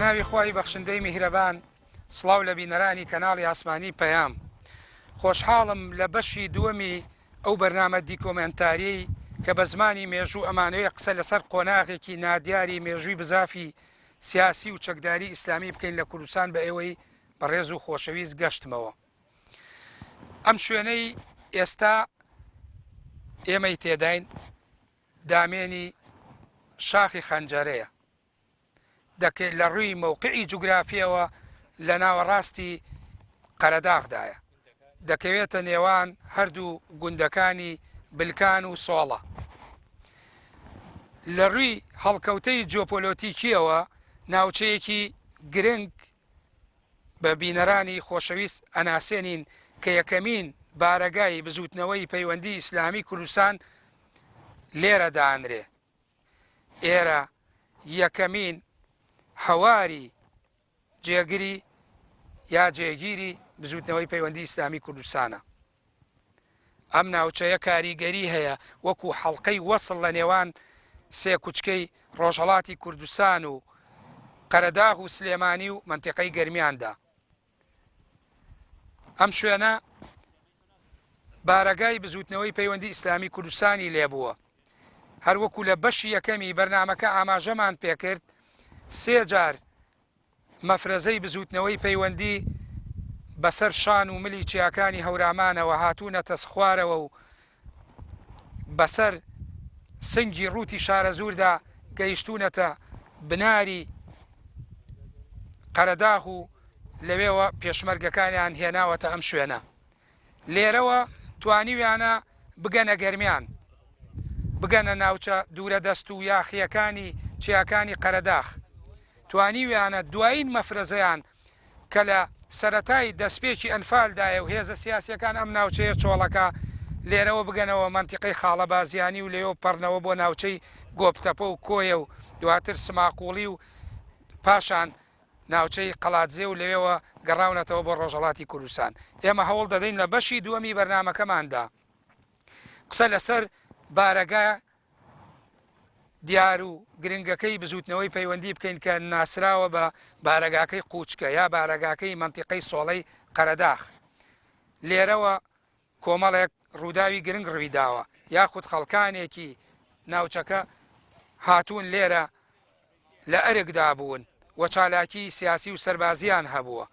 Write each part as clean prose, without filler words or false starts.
بەناوی خوای بەخشندەی میهرەبان، سڵاو لە بینەرانی کەناڵی ئاسمانی پەیام. خۆشحاڵم لە بەشی دووەمی ئەو بەرنامە دیکۆمنتاری کە بە زمانی مێژوو ئەمانەوەی قسە لەسەر قۆناغێکی نادیاری مێژووی بزافی سیاسی و چەکداری ئیسلامی بکەین لە کوردستان بە ئێوەی بەڕێز و خۆشەویست گەشتمەوە. ئەم شوێنەی ئێستا ئێمەی تێداین دامێنی شاخی خەنجەرەیە، دەکەێت لە ڕووی مەوقعی جوگرافیەوە لە ناوەڕاستی قەرەداغدایە، دەکەوێتە نێوان هەردوو گوندەکانی بلکان و سۆڵە. لە ڕووی هەڵکەوتەی جۆپۆلۆتیکیەوە ناوچەیەکی گرنگ بە بینەرانی خۆشەویست ئەناسێنین کە یەکەمین بارەگای بزوتنەوەی پەیوەندی ئیسلامی کوردستان لێرە دانرێ. ئێرە یەکەمین هەواری جێگیری یا جێگیری بزوتنەوەی پەیوەندی ئیسلامی کوردستانە. ئەم ناوچەیە کاریگەری هەیە وەکو حەڵقەی وەسڵ لە نێوان سێ کوچکەی ڕۆژهەڵاتی کوردستان و قەرەداغ و سلێمانی و منتیقەی گەرمیاندا. ئەم شوێنە بارەگای بزوتنەوەی پەیوەندی ئیسلامی کوردستانی لێبووە. هەروەکو لە بەشی یەکەمی بەرنامەکە ئاماژەمان پێکرد سێ جار مەفرەزەی بزوتنەوەی پەیوەندی بەسەر شان و ملی چیاکانی هەورامانەوە هاتوونەتە سخوارەوە و بەسەر سنگی ڕووتی شارە زووردا گەیشتوونەتە بناری قەرەداغ و لەوێوە پێشمەرگەکانیان هێناوەتە ئەم شوێنە. لێرەوە توانیویانە بگەنە گەرمیان، بگەنە ناوچە دوورە دەست و یاخیەکانی چیاکانی قەرەداغ. توانیویانە دوایین مەفرەزەیان کە لە سەرەتای دەستپێکی ئەنفالدایە و هێزە سیاسیەکان ئەم ناوچەیە چۆڵەکە لێرەوە بگەنەوە منتیقەی خاڵەبازیانی و لێوە پەڕنەوە بۆ ناوچەی گۆپتەپە و کۆیە و دواتر سماقوڵی و پاشان ناوچەی قەڵاتزێ و لەوێەوە گەڕاونەتەوە بۆ ڕۆژهەڵاتی کوردستان. ئێمە هەوڵ دەدەین لە بەشی دووەمی بەرنامەکەماندا قسە لەسەر بارەگا دیار و گرنگەکەی بزوتنەوەی پەیوەندی بکەین کە ناسراوە بە بارەگاکەی قوچکە یا بارەگاکەی منتیقەی سۆڵەی قەرەداغ. لێرەوە کۆمەڵێک ڕووداوی گرنگ ڕوویداوە، یاخود خەڵکانێکی ناوچەکە هاتوون لێرە لە ئەرکدا بوون و چالاکی سیاسی و سەربازیان هەبووە.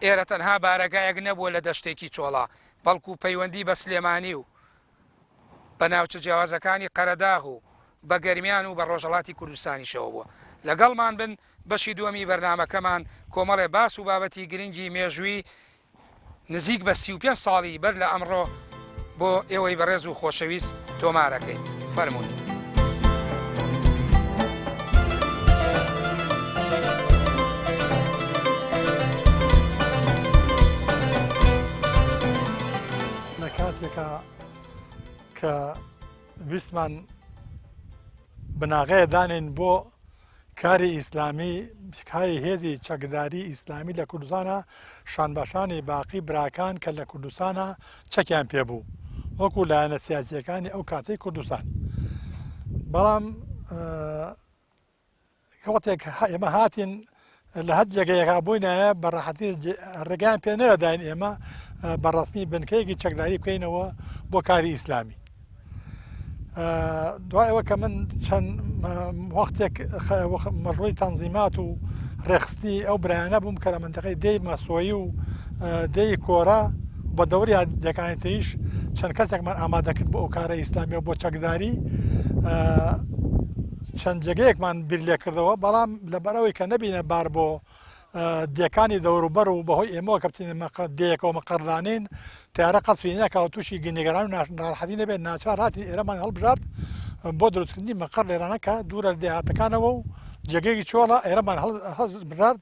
ئێرە تەنها بارەگایەک نەبووە لە دەشتێکی چۆڵا، بەڵکو پەیوەندی بە سلێمانی و بە ناوچە جیاوازەکانی قەرەداغ و بە گەرمیان و بە ڕۆژهەڵاتی کوردستانیشەوە بووە. لەگەڵمان بن بەشی دووەمی بەرنامەکەمان کۆمەڵێ باس و بابەتی گرنگی مێژووی نزیک بە 35 ساڵی بەر لە ئەمڕۆ بۆ ئێوەی بەڕێز و خۆشەویست تۆمارەکەین. فەرموون. لە کاتێکە کە ویستمان بناغەیە دانین بۆ کاری ئیسلامی، کاری هێزی چەکداری ئیسلامی لە کوردستانە شانبەشانی باقی براکان کە لە کوردستانە چەکیان پێبوو وەکو لایەنە سیاسیەکانی ئەو کاتەی کوردستان. بەڵام کەواتێک ئێمە هاتین لە هەر جێگەیەکا بووینایە بەڕاحەتی ڕێگەیان پێ نەداین ئێمە بەڕەسمی بنکەیەکی چەکداری بکەینەوە بۆ کاری ئیسلامی. دوایەوە کە من چەند وەختێک مەژڕووی تەنزیمات و ڕێخستی ئەو برایانە بووم کە لە منتیقەی دەی مەسۆیی و دەی کۆرە بە دەوری دەکانی تریش چەند کەسێکمان ئامادەکرد بۆ ئەو کارە ئیسلامی و بۆ چەکداری چەند جێگەیەکمان بیر لێ کردەوە. بەڵام لەبەرەوەی کە نەبینە بار بۆ دێکانی دەوروبەر و بەهۆی ئێمەوە کە بچین دەیەکەوە مەقەڕدانین تیارە قەسفی نەکەوە تووشی گەنیگەران و ناڕەحەتی نەبێت ناچار هاتی ئێرەمان هەڵبژارد بۆ دروستکردنی مەقەڕ لێرانە کە دوورە لە دێهاتەکانەوە و جێگەیەکی چۆڵە ئێرەمان هەڵبژارد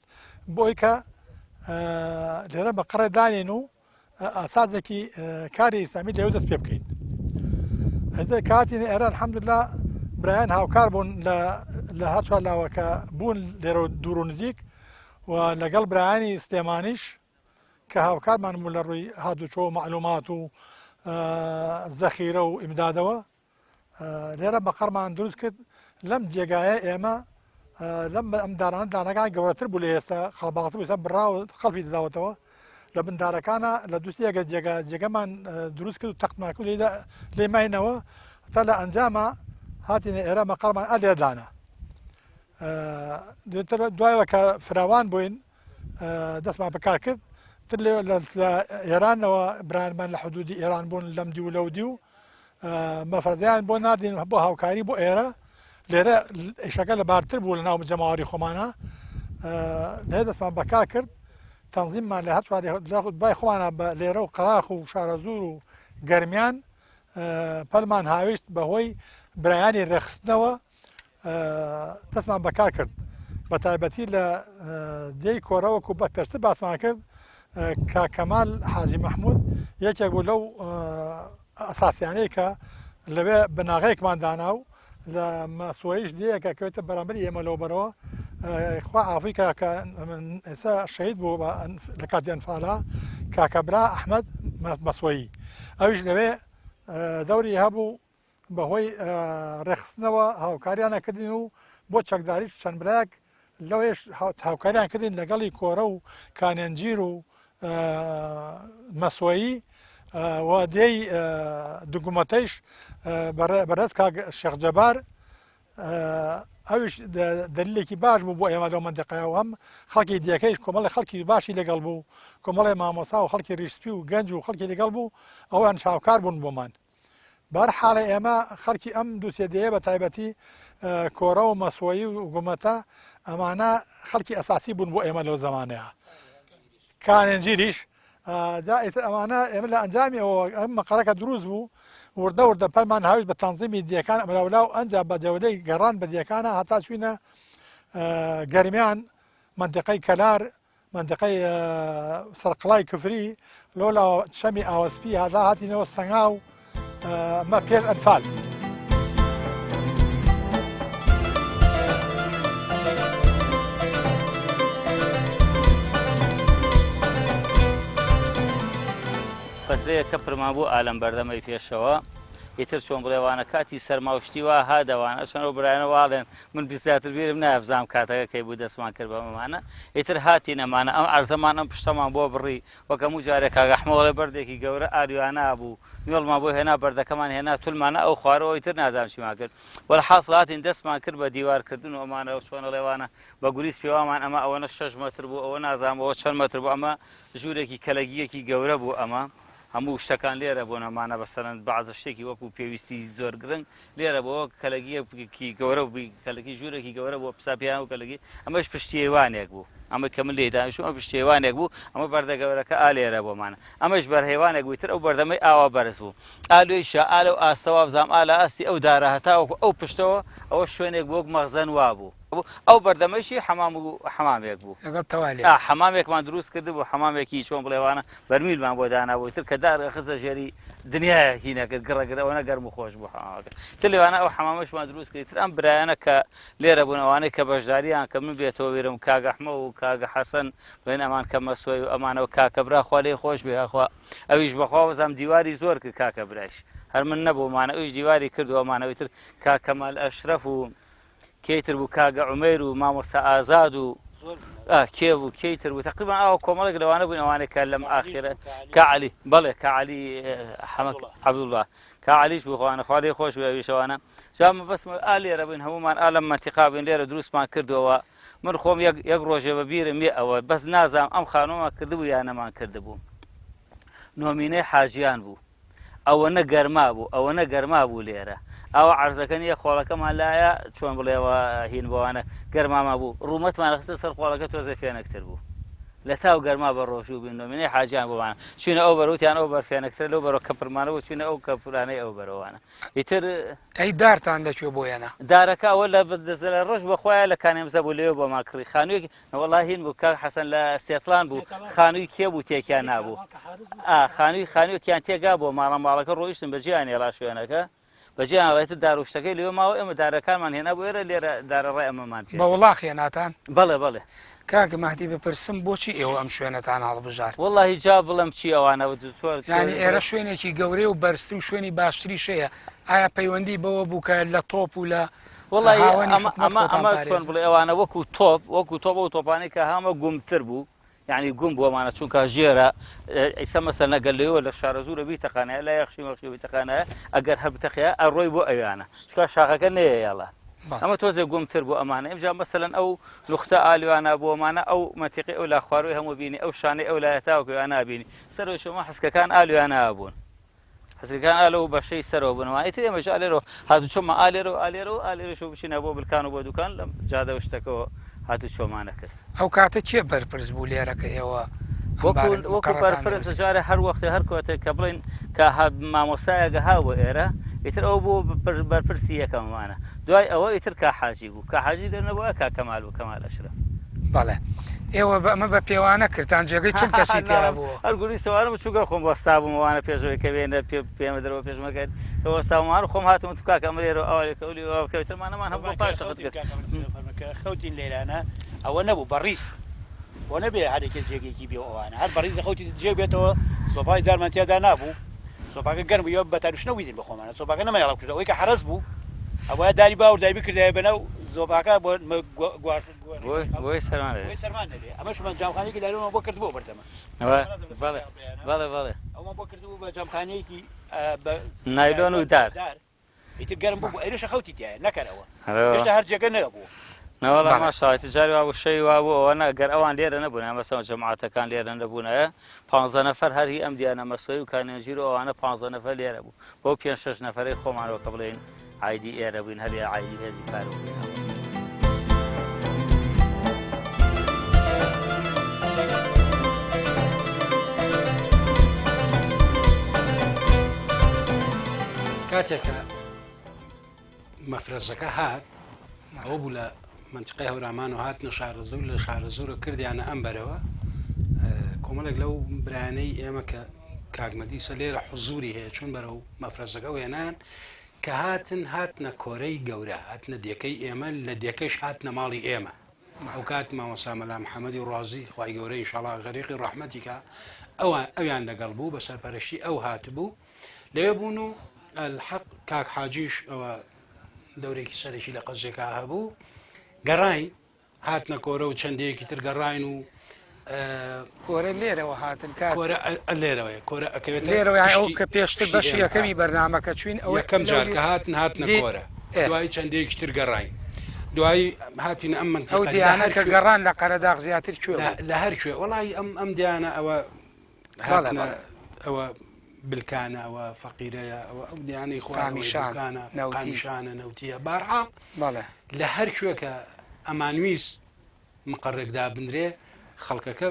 بۆی کە لێرە مەقەڕێ دانین و ئاسازێکی کاری ئیسلامی لێو دەست پێ بکەین. کاتین ئێرە الحەمدوللا برایان هاوکار بوون لە هەر چوارلاوە کە بوون لێرە دوور و نزیک و لەگەڵ برایانی سلێمانیش کە هاوکارمان بوون لە ڕووی هاتوچۆ و معلومات و زەخیرە و ئیمدادەوە لێرە بەقەڕمان دروست کرد لەم جێگایە ئێمە لەم ئەم دارانە دانەکان گەورەتر بوو لە ئێستا خەڵباڵتر بوو بڕا و خەڵکی دەداوەتەوە لە بندارەکانە لە دووسێگە جێگەمان دروست کرد و تەقمان کرد لێ ماینەوە تا لە ئەنجامە هاتینە ئێرە مەقەڵمان ئەلێدانە دوایەوە کە فراوان بووین دەستمان بەکار کرد تر لە ئێرانەوە برانمان لە حدودی ئێران بوون لەم دی و لەو دی و مەفرەدیان بۆ ناردین بۆ هاوکاری بۆ ئێرە لێرە ئیشەکە لە بارتر بوو لە ناو جەماوەری خۆمانە لێ دەستمان بەکار کرد تەنزیممان لە هەر بای خۆمانە بە لێرە و قەراخ و شارەزور و گەرمیان پەلمان هاویشت بەهۆی برایانی ڕێخستنەوە دەستمان بەکار کرد بە تایبەتی لە دێی کۆرەوەکو بە پێشتر باسمان کرد کاکەمال حاجی مەحموود یەکێک بوو لەو ئەساسیانەی کە لەوێ بناغەیەکمان دانا و لە مەسوەیش دیەکە کەوێتە بەرامبەری ئێمە لەو بەرەوە خوا ئافی کە ئێستا شەهید بوو لە کاتی ئەنفالا کاکەبرا ئەحمەد مەسوەیی ئەویش لەوێ دەوری هەبوو بەهۆی ڕێخستنەوە هاوکاریان نەکردین و بۆ چەکداریش چەند برایەک لەوێش هاوکاریان کردین لەگەڵی کۆرە و کانێنجیر و مەسوەیی و دێی دوگومەتەیش بەڕێز شێخ جەبار ئەویش دلیلێکی باش بوو بۆ ئێمە لەو مەندەقەیە و هەم خەڵکی دیەکەیش کۆمەڵی خەڵکی باشی لەگەڵ بوو کۆمەڵی مامۆسا و خەڵکی ریشسپی و گەنج و خەڵکی لەگەڵ بوو ئەویان شاوکار بوون بۆمان بەرحاڵە ئێمە خەڵکی ئەم دووسێدەیە بە تایبەتی کۆرە و مەسوەیی و گومەتە ئەمانە خەڵکی ئەساسی بوون بۆ ئێمە لەو زمانەیە کانێنجیریش جائیتر ئەمانە ئێمە لە ئەنجامیەوە ئەم مەقەرەکە دروست بوو وردە وردە پەلمان هاویست بە تەنزیمی دیەکان ئەمراولا و ئەنجا بە جەولەی گەڕان بە دیەکانە هەتا چوینە گەرمیان منتیقەی کەلار منتیقەی سەرقڵای کوفری لۆلا شەمی ئاوەسپی هادا هاتینەوە سەنگاو مە پێش ئەنفال فترەیە کە پرمان بوو ئالەم بەردەمەی پێشەوە ئیتر چۆن بڵێوانە کاتی سەرماوشتی وا هادەوان ئەشەنەوە برایەنە واڵێن من بیستاتر بیرم نایبزام کاتەکە کەی بوو دەستمان کرد بەمەمانە ئیتر هاتی نەمانە ئەم ئەرزەمان ئەم پشتەمان بۆ بڕی وەکەم و جارێک کاگەحمەوەڵێ بەردێکی گەورە ئاریوانە بوو میێڵمان بۆ هێنا بەردەکەمان هێنا تولمانە ئەو خوارەوە ئیتر نازانم چیمان کرد وەڵحاصڵ هاتین دەستمان کرد بە دیوارکردن و ئەمانەوە چۆنە لێوانە بە گوریس پێوامان ئەمە ئەوەنە 6 مەتر بوو ئەوە نازانەوە چەند مەتر بوو ئەمە ژوورێکی کەلەگیەکی گەورە بوو ئەمە هەموو شتەکان لێرە بۆ نەمانە بەسەرەن بەعزە شتێکی وەکو پێویستی زۆر گرنگ لێرە بۆ کەلەگیەکی گەورە بوو کەلەکی ژوورێکی گەورە بۆ پساپیان و کەلەگی ئەمەش پشتیێوانێک بوو ئەمە کە من لێدانیشتم ئەمە پشتیێوانێک بوو ئەمە بەردە گەورەکە ئالێرە بۆمانە ئەمەش بەرهێوانێک بوویتر ئەو بەردەمەی ئاوا بەرز بوو ئالوی شە ئالە و ئاستەوا بزانام ئالە ئاستی ئەو دارە هەتاوەکو ئەو پشتەوە ئەوە شوێنێک بۆ مەخزەن وا بوو ئەو بەردەمەشی حەمام و حەمامێک بوو لەگەڵ تەوالی حەمامێکمان دروست کرد بوو حەمامێکی چۆن بڵێوانە بەرمیلمان بۆ دانابووی تر کە دارە خزە ژێری دنیای هینەکرد گڕەگرەوەنە گەرم و خۆش بوو حەمامەکە تر لێوانە ئەو حەمامەشمان دروست کرد تر ئەم برایانە کە لێرە بوون ئەوانەی کە بەشداریان کە من بێتەوە وێرم کاگەحمە و کاگە حەسەن بڵێن ئەمان کە مەسوەی و ئەمانەوە کاکەبرا خوا لێی خۆش بێ ئەخوا ئەویش بەخوا بەزانم دیواری زۆر کرد کاکەبراش هەر من نەبوومانە ئەویش دیواری کردو ئەمانەوەی تر کاکەمال ئەشرەف و کێتر بوو کاگە عومەیر و مامۆستا ئازاد و کێ بوو کەیتر بوو تقریبان ئەو کۆمەڵێک لەوانە بوون ئەوانەیە کە لەم ئاخیرە کەعەلی بەڵێ کەعەلی حەمەد عەبدوڵڵاه کەعەلیش بوو خۆوانە خوا لێی خۆش بێ ئەویشەوانە جا مەبەستمە لێرە بووین هەمومان لەم مەنتیقا بووین لێرە دروستمان کردەوە من خۆم یەک ڕۆژێ بەبیرم لێ ئەوە بەس نازانم ئەم خانووەمان کردبوو یان نەمان کردبوو نۆمینەی حاجیان بوو ئەوەنە گەرما بوو ئەوەنە گەرما بوو لێرە ئەوە عەرزەکە نیە خۆڵەکەمان لایە چۆن بڵێەوە هین بۆوانە گەرماما بوو ڕوومەتمان خستە سەر خۆڵەکە تۆزە فێنەکتر بوو لە تاو گەرما بە ڕۆژوو بین نۆمینەی حاجیان بۆوانە چوینە ئەو بەرەوتیان ئەو بەرفێنەکتر لەو بەرەوە کە پڕمانەوە چوینە ئەو کەپورانەی ئەو بەرەوانە ئیتر ئەی دارتان دەچوێ بۆیانە دارەکە ئەوە لە دەزە ڕۆژ بەخۆیان لە کانێمزە بوو لێوە بۆ ماکڕی خانوویەکی وەڵڵاهی هین بوو کاک حەسەن لە سێتڵان بوو خانووی کێ بوو تێکیان نابوو خانوویەکیان تێگا بۆ ماڵەماڵەکە ڕۆیشتن بەجیان هێڵا شوێنەکە بەجیان ڕێتە داروشتەکەی لێوە ماوە ئێمە دارەکانمان هێنا بۆ ئێرە لێرە دارەڕێ ئەمەمان پێ بە وڵاغ هێناتان بەڵێ بەڵێ کاک مەهدی بپرسم بۆچی ئێوە ئەم شوێنەتان هەڵبژارد وەڵڵاهی جا بڵم چی ئەوانەوە یعنی ئێرە شوێنێکی گەورەی و بەرزتر و شوێنی باشتری شەیە ئایا پەیوەندی بەوە بوو کە لە تۆپ و لە والله هاوانی اما حکومت اما خۆتان اما شلون پارێزن. بڵێ ئەوانە وەکو تۆپ و تۆپانی کە هەمە گومتر بوو یعنی گوم بووەمانە چونکە ژێرە ئیسا مەسەل نەگەر لەوە لە شارە زوورە بیتەقانەیە لا یەخشی مەخشی بیتەقانەیە ئەگەر هەر بتەقەیە ئەڕۆی بۆ ئەویانە چکە شاخەکە نەیەڵە ئەمە تۆزێ گومتر بوو ئەمانە ئەمجا مەسەلەن ئەو نوختە ئالوانە بۆمانە ئەو مەتیقی ئەو لا خواروی هەموو بینی ئەو شانەی ئەو لایەتاوکەویان نابینی سەرەوەی شەمە حەسکەکان ئالویانە بوون حەسکەکان ئالە و بەشەی سەرەوە بوونەوە ئیتر ئێمەش ئالێرەوە هاتو چۆمە ئالێرەوە بچینە بۆ بلکان و بۆ دوکان لەم جادە شتەکەەوە هاتو چۆمانە کرد ئەو کاتە چێ بەرپرس بوو لێرەکە ئێوە وەکو بەرپرس جارە هەر وەختێ هەر کۆتێک کە بڵین کە مامۆسایەگە هاوە ئێرە ئیتر ئەو بۆ بەرپرسی یەکەممانە دوای ئەوە ئیتر کا حاجی بوو کە حاجی دەنەوە کا کەمال و کەمال ئەشرە بەڵێ ئێوە ئەمە بە پێوانە کردان جێگەی چەند کەسی تیا بووە هەرگوری سەوارم چووکە خۆم وەستا بوومەوانە پێشەوەی کە بێنە پێمە دەرەوە پێشمەکەت کە وەستاومان خۆم هاتم تو کاکە ئەمەێرە ئەوەکەولی ئەوکەوتمانەمان هەم بۆ پاش خەوتین لێرانە ئەوە نەبوو بەڕیس بۆ نەبێ هەرێکێک جێگێکی بێ ئەوانە هەر بەڕیزە خەوتی جێ بێتەوە سۆپای جارمانتیادا نابوو سۆپاکە گەرم بوو بە تاروشنە ویزین بخۆمانە سۆپاکە نەمایڵ کردەوە ئەوەی کە حرەز بوو ئەوە داری باور دایبی کردای بنەو زۆپاکە بۆ بۆی سەرمان سەرمان نەبێ ئەمەشمان جامخانەیەکی دارەوە بۆ کردبوو بەردەمە بەڵێ ئەومە بۆ کردبوو بە جامخانەیەکی نایلۆن و دار ئیتر گەرم بوو ئێرەشە خەوتی تایە نەکەرەوە هێشتا هەر جێگە نەبوو نەوەڵا ماشاڵی تجاری وا شەی وا بوو ئەوە گەر ئەوان لێرە نەبوون ئەمەسەوە جەماعەتەکان لێرە نەبوونەیە 15 نەفەر هەری ئەم دیانە مەسۆی و کانێژیر و ئەوانە 15 نەفەر لێرە بوو بۆ 5-6 نەفەرەی خۆمانەوە کە بڵێن عیدی ئێرە بووین هەریە عیدی هێزی پارە بووین کاتێکە مەفرەزەکە هات ئەوە بوو لە منطقەی هەورامان و هاتنە شارە زەور لە شارە زۆرە کردیانە ئەم بەرەوە کۆمەڵێک لەو برانەی ئێمە کە کاگمەدیسە لێرە حزوری هەیە چون بەرەو مەفرەزەکە وێنان کە هاتنە کۆرەی گەورە هاتنە دێکەی ئێمە لە دێکەش هاتنە ماڵی ئێمە ئەو کات مامۆستا مەلا محەممەدی ڕازی خوای گەورە ئینشاڵڵا غەریقی ڕەحمەتیکە ئەویان لەگەڵ بوو بە سەرپەرشتی ئەو هاتبوو لەوێ بوون و الحەق کاک حاجیش ئەوە دەورێکی سەرێکی لە قەزێکا هەبوو گەڕین هاتنە کۆرە و چەندەیەکی تر گەڕین و کۆرە لێرەوە هاتن کۆرە لێرەوەی کۆرە ئەکەوێت لێرەوە ئەو کە پێشتر بەشی یەکەمی بەرنامەکە چوین ئەوە یەکەم جار کە هاتنە کۆرە دوای چەندەیەکی تر گەڕین دوای هاتین ئەم من ئەو دیانە کە گەڕان لە قەرەداغ زیاتر کوێ لە هەر کوێ وڵی ئەم دیانە ئەوە ئەوە بلکانە ئەوە فەقیرەیە ئەو دیانەی خۆیانشانە ناوتیشانە نەوتیە بارها لە هەر کوێکە ئەمانویست مقڕێکدا بنرێ خەڵکەکە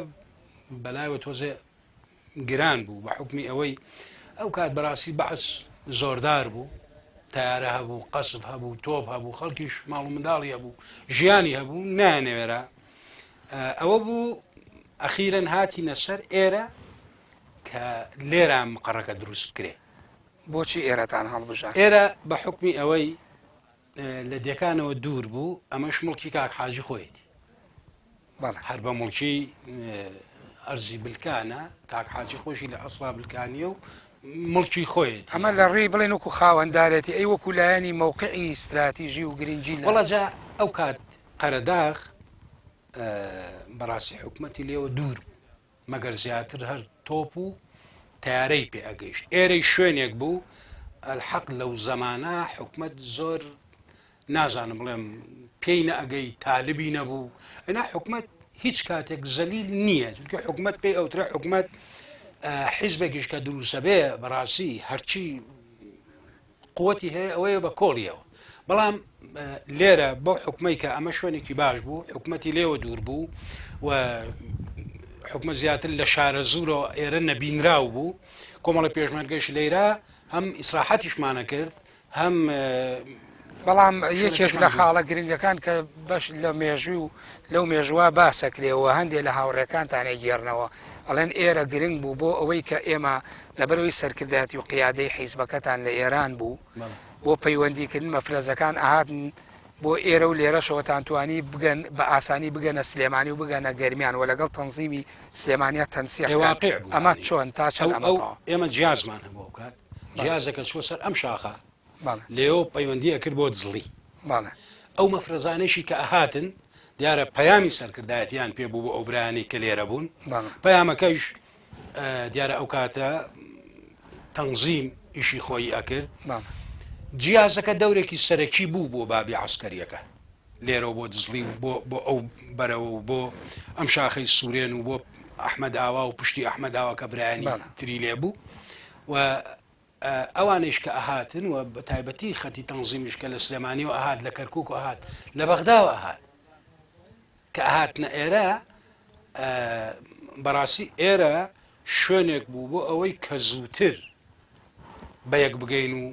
بەلایەوە تۆزێ گران بوو بە حکمی ئەوەی ئەو کات بەڕاستی بەعس زۆردار بوو تارە هەبوو قەسف هەبوو تۆپ هەبوو خەڵکیش ماڵ و منداڵی هەبوو ژیانی هەبوو نانەوێرە ئەوە بوو ئەخیرەن هاتینە سەر ئێرە کە لێرە مقڕەکە دروست کرێ بۆچی ئێرەتان هەڵبژار ئێرە بە حکمی ئەوەی لە دێکانەوە دوور بوو ئەمەش مڵکی کاک حاجی خۆیەتی هەر بە مڵکی ئەرزی بلکانە کاک حاجی خۆشی لە ئەسڵا بلکانیە و مڵکی خۆیت ئەمە لە ڕێی بڵێن وەکو خاوەنددارێتی ئەی وەکو لایەنی مووقعی استراتیژی و گرنگجی وڵەجا ئەو کات قەرەداغ بەڕاستی حکومەتی لێوە دوور مەگەر زیاتر هەر تۆپ و تیارەی پێ ئەگەیشت ئێرەی شوێنێک بوو الحەق لەو زەمانە حکومەت زۆر نازانم بڵێم پێی نەئەگەی تالبی نەبوو ئەنا حکومەت هیچ کاتێک زەلیل نییە چونکە حکومەت پێی ئەوترە حکومەت حیزبێکیش کە دروسە بێ بەڕاستی هەرچی قووەتی هەیە ئەوەیە بە کۆڵیەوە بەڵام لێرە بۆ حکومەی کە ئەمە شوێنێکی باش بوو حکومەتی لێوە دوور بوو و حکومە زیاتر لە شارە زوورەوە ئێرە نەبینراو بوو کۆمەڵی پێشمەرگەش لێرە هەم ئیسراحەتیشمانە کرد هەم بەڵام یەکێک لە خاڵە گرنگەکان کە بەش لە مێژووی و لەو مێژووا باسەکرێەوە هەندێک لە هاوڕێکانتانێ گێڕنەوە ئەڵێن ئێرە گرنگ بوو بۆ ئەوەی کە ئێمە لەبەرەوەی سەرکرداتی و قیادەی حیزبەکەتان لە ئێران بوو بۆ پەیوەندیکردن مەفرەزەکان ئاهاتن بۆ ئێرە و لێرە شەوەتانتوانی بگەن بە ئاسانی بگەنە سلێمانی و بگەنە گەرمیان و لەگەڵ تەنزیمی سلێمانیە تەنسیق ئەمە چۆن تا چەند ئێمە جیازمان هەبوو کات جیازەکە چوە سەر ئەم شاخە لێەوە پەیوەندی ئەکرد بۆ جڵی ئەو مەفرەزانێکی کە ئەهاتن دیارە پەیامی سەرکردایەتیان پێبوو بۆ ئەو برایانی کە لێرە بوون پەیامەکەیش دیارە ئەو کاتە تەنزیم ئیشی خۆی ئەکرد جیازەکە دەورێکی سەرەکی بوو بۆ بابی عسکەریەکە لێرە بۆ دزلی بۆ ئەو بەرەوە و بۆ ئەم شاخەی سوورێن و بۆ ئەحمەد ئاوا و پشتی ئەحمەد ئاوا کە برایانی تری لێ بوو و ئەوانش کە ئەهاتن و بە تایبەتی خەتی تەنزیمیش کە لە سلێمانی و ئەهات لە کەرکووک و ئەهات لە بەغداوە ئەهات کە ئەهاتنە ئێرە بەڕاستی ئێرە شوێنێک بوو بۆ ئەوەی کە زووتر بە یەک بگەین و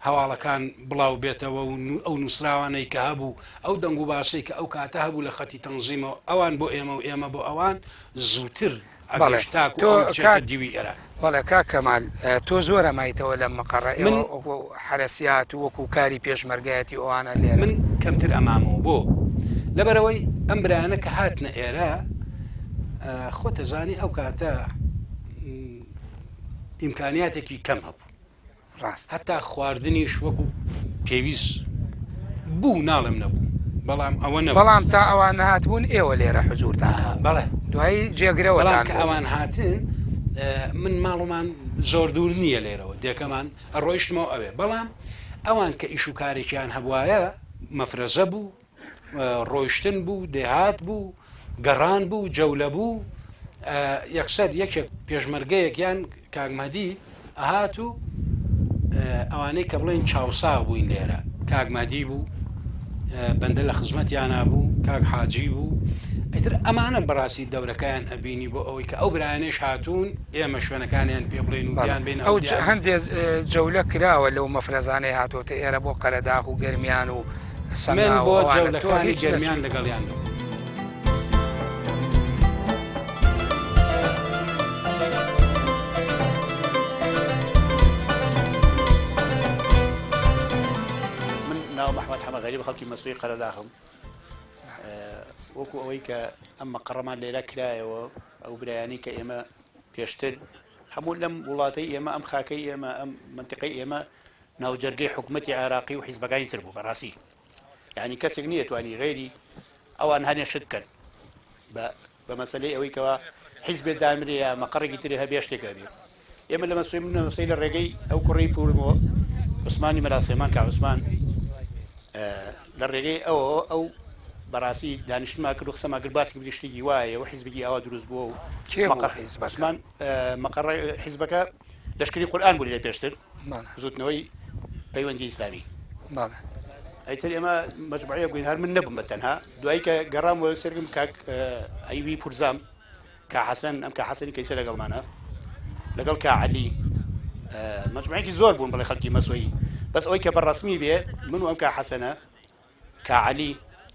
هەواڵەکان بڵاو بێتەوە و ئەو نووسراوانەی کە هەبوو ئەو دەنگ و باسی کە ئەو کاتە هەبوو لە خەتی تەنزیمەوە ئەوان بۆ ئێمە و ئێمە بۆ ئەوان زووتر دیوی ئێرە. بەڵێ کا کەمال تۆ زۆر ئەمایتەوە لە مەقەڕە حرەسیات و وەکو کاری پێشمەرگایەتی ئەوانە لێ من کەمتر ئەمامەوە بۆ لەبەرەوەی ئەم برایانە کە هاتنە ئێرە خۆتەزانی ئەو کاتە ئیمکانیاتێکی کەم هەبوو ڕاست هەتا خواردنیش وەکو پێویست بوو ناڵم نەبوو بەڵام ئەوە نە بەڵام تا ئەوان نهات بوون ئێوە لێرە حزورتان بەڵێ دوایی جێگرەوە کە ئەوان هاتن من ماڵمان زۆر دوور نییە لێرەوە دێکەمان ڕۆیشتمەوە ئەوێ بەڵام ئەوان کە ئیش و کارێکیان هەبوایە مەفرەزە بوو ڕۆیشتن بوو دێهات بوو گەڕان بوو جەولە بوو یەکسەر یەکێک پێشمەرگەیەکیان کاگمەدی ئەهات و ئەوانەی کە بڵێن چاوسا بووین لێرە کاگمەدی بوو بەندە لە خزمەتیانە بوو کاک حاجی بوو ئەتر ئەمانە بەڕاستی دەورەکەیان ئەبینی بۆ ئەوەی کە ئەو برایانێش هاتوون ئێمە شوێنەکانیان پێ بڵێن و بیان بین ئەو هەندێک جەولە کراوە لەو مەفرەزانەی هاتوۆتە ئێرە بۆ قەرەداغ و گەرمیان و سەمان بۆ جەولەکانی گەرمیان لەگەڵیان بوو. محمد حمد غريب خلقي مسؤول قرداهم وەکو ئەوەی کە ئەم مەقەڕەمان لێرە کرایەوە ئەو برایانی کە ئێمە پێشتر هەموو لەم وڵاتەی ئێمە ئەم خاکەی ئێمە ئەم منتیقەی ئێمە ناوجەرگەی حکوومەتی عێراقی و حیزبەکانی تر بوو بەڕاستی یعنی کەسێک نییە توانی غێری ئەوان هەنێ شت کرد بە مەسەلەی ئەوەی کەەوە حیزبێت دامرەیە مەقەڕێکی تری هەبێ شتێکە بێ ئێمە لە مەسوی لە ڕێگەی ئەو کوڕی پورمەوە عوسمانی مەراسێمان کە عوسمان لە ڕێگەی ئەو بەڕاستی دانیشتما کرد و قسەما کرد باسی گشتێکی وایە و حیزبێکی ئاوا دروست بووە و عوسمان مەقەڕ حیزبەکە لەشکری قورئان بوو لێ پێشتر زوتنەوەی پەیوەندی ئیسلامی ئەیتر ئێمە مەجموعەیە بووین هەر من نەبووم بە تەنها دوایی کە گەڕامەوە سەرگم کاک ئەیوی پورزام کا حەسەن ئەم کا حەسەنی کەیسە لەگەڵمانە لەگەڵ کا عەلی مەجموعەیەکی زۆر بوون بەڵێ خەڵکی مەسۆیی بەس ئەوەی کە بەڕەسمی بێ من و ئەم کا حەسەنە کا عەلی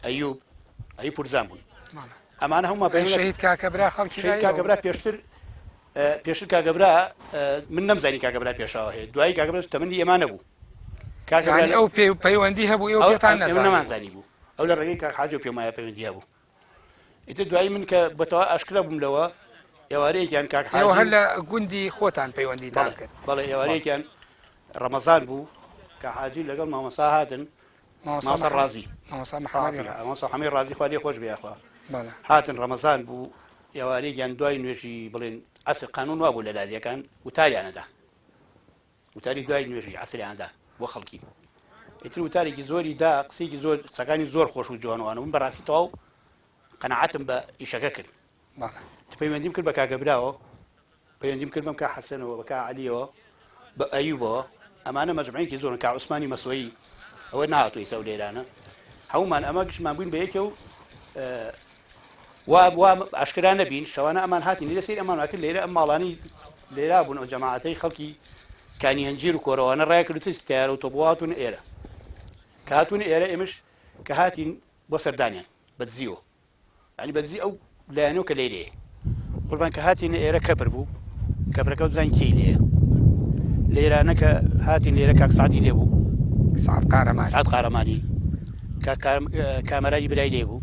ئەیوب ئەی پورزام بوون ئەمانە هەموو شەهید کاکەبرا خەڵکی کاکەبرا پێشتر کاکەبرا من نەمزانی کاکەبرا پێشاوە هەیە دوایی کاکەبرا تەمەندی ئێمە نەبوو ئەو پەیوەندی هەبوو ئێوە پێتان نەمانزانی بوو ئەو لە ڕێگەی کاک حاجی و پێمایە پەیوەندی هەبوو ئیتر دوایی من کە بەتەوا ئاشکرا بووم لەوە ئێوارەیەکیان کاک حاجی هەر لە گوندی خۆتان پەیوەندیتان کرد بەڵێ ئێوارەیەکیان ڕەمەزان بوو کە حاجی لەگەڵ مامۆستا هاتن مامۆستا ڕازی مامۆستا حەمید ڕازی خوا لێ خۆش بێ خوا هاتن ڕەمەزان بوو ئێوارەیەکیان دوای نوێژی بڵێن ئەسر قانون وا بوو لە لادیەکان وتاریانەدا وتاری دوای نوێژی عەسریاندا بۆ خەڵکی ئیتر وتارێکی زۆری دا قسەیەکی زۆر قسەکانی زۆر خۆش و جوانوانە من بەڕاستی تەواو قەنەعەتم بە ئیشەکە کرد پەیوەندیم کرد بە کاگەبراوە پەیوەندیم کرد بەم کا حەسەنەوە بە کا عەلیەوە بە ئەیوبەوە ئەمانە مەجموعەیەکی زۆرن کا عوسمانی مەسۆیی ئەوە نهاتووی سەو لێرانە هەمومان ئەمە گشتمان بووین بە یەکێ و وا ئاشکرا نەبین شەوانە ئەمان هاتین لەسەر ئەمان کرد لێرە ئەم ماڵانی لێرا بوون ئەو جەماعەتەی خەڵکی کانی هەنجیر و کۆرەوانە ڕای کرد تیارە و تۆبواتون ئێرە کە هاتوون ئێرە ئێمەش کە هاتین بۆ سەردانیان بەدزیەوە ینی بەدزی ئەو لایەنەوە کە لێرەیە قوربان کە هاتین ئێرە کەبر بوو کەبرەکە زان کێی لێیە لێرانە کە هاتین لێرە کاک سعدی لێ بوو سعد قارەمانی کامەرانی برای لێ بوو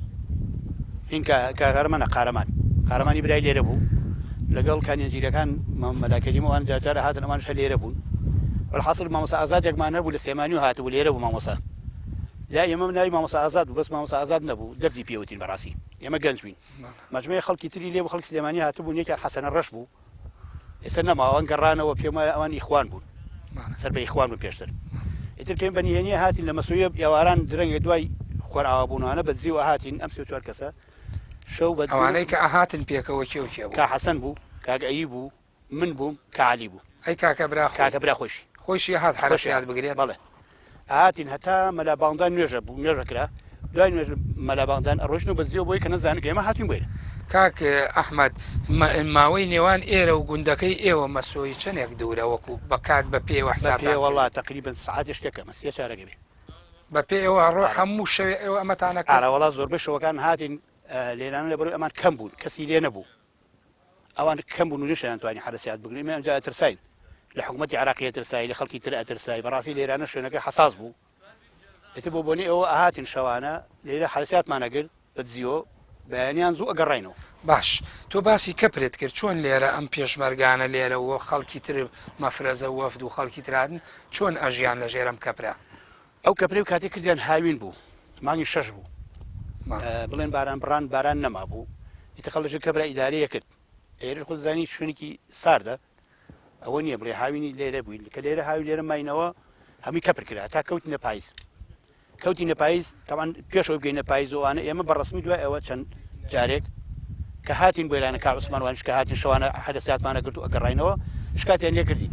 هین کارەمانە قارەمانی برای لێرە بوو لەگەڵ کانیەنجیرەکان مەلاکەریمەوان جارجارە هاتن ئەمانش لێرە بوون والحاصل مامۆستا ئازادێکمان هەبوو لە سلێمانی و هاتبوو لێرە بوو مامۆستا لا ئێمە ناوی مامۆستا ئازاد بوو بەس مامۆستا ئازاد نەبوو دەرزی پێوتین بەڕاستی ئێمە گەنج بووین مجموعەی خەڵکی تری لێ بوو خەڵکی سلێمانی هاتبوون یەکیان حەسەنە ڕەش بوو ئێستا نەما ئەوان گەڕانەوە پێم وایە ئەوان ئیخوان بوون سەر بە ئیخوان بوون پێشتر ئیتر کەم بەنیێنیە هاتین لە مەسوویە ئێواران درەنگە دوای خۆرئاوا بوونەوەنە بەدزیوە هاتین ئەم 34 کەسە شەو بە ئەوانەی کە ئاهاتن پێکەوە کێو کێ بوو کا حەسەن بوو کاک ئەیی بوو من بووم کاعلی بوو ئەی کاکە برا کاکە برا خۆشی خۆشی هات حرەسیات بگرێت بەڵێ هاتین هەتا مەلا باڵدان نوێژە بوو نوێژە کرا دوای نوێژ مەلا باڵدان ئەڕۆژن و بەزیەوە بۆی کە نەزانن کە ئێمە هاتین بێرە کاک ئەحمەد ماوەی نێوان ئێرە و گوندەکەی ئێوە مەسۆی چەندێک دوورە وەکو بەکات بە پێوە حساب وڵات تقریبا سعاتێک شتێکە مەسیە چارەگە بێ بە پێوە ڕۆ هەموو شەوێ ئێوە ئەمەتانەکە ئاراوەڵات زۆربەی شەوەکان هاتین لێرانە لە بەرەوەی ئەمان کەم بوون کەسی لێ نەبوو ئەوان کەم بوون و نیشیان توانی حرەسیات بگرین ئەمجا ترساین لە حکوومەتی عراقیە ترسایی لە خەڵکی تر ئەترسایی بەڕاستی لێرانە شوێنەکە حساس بوو ئێتر بۆ بۆنی ئەوە ئاهاتین شەوانە لێرە حرەسیاتمانەگرت بەدزیۆ بەیانیان زوو ئەگەڕینەوە باش تۆ باسی کەپرێت کرد چۆن لێرە ئەم پێشمەرگانە لێرەوە خەڵکی تر مەفرەزە وەفد و خەڵکی ترادن چۆن ئەژیان لە ژێرەم کەپرا ئەو کەپرێ و کاتێک کردیان هاوین بوو مانگی 6 بوو بڵێن باران بڕان باران نەما بوو ئیتر خەڵک کەبرا ئیدارەیە کرد ئێرە خۆ زانی شوێنێکی ساردە ئەوە نییە بڵێ هاوینی لێرە بووین کە لێرە هاوی لێرە ماینەوە هەمووی کەپر کرا تا کەوتینە پاییز کەوتینە پاییز تاوان پێشەوە بگەینە پاییزەوەوانە ئێمە بەڕسمی دوای ئەوە چەند جارێک کە هاتین بۆیرانە کا عوسمانوانش کە هاتین شەوانە حرەسیاتمانە گرت و ئەگەڕینەوە شکاتیان لێ کردین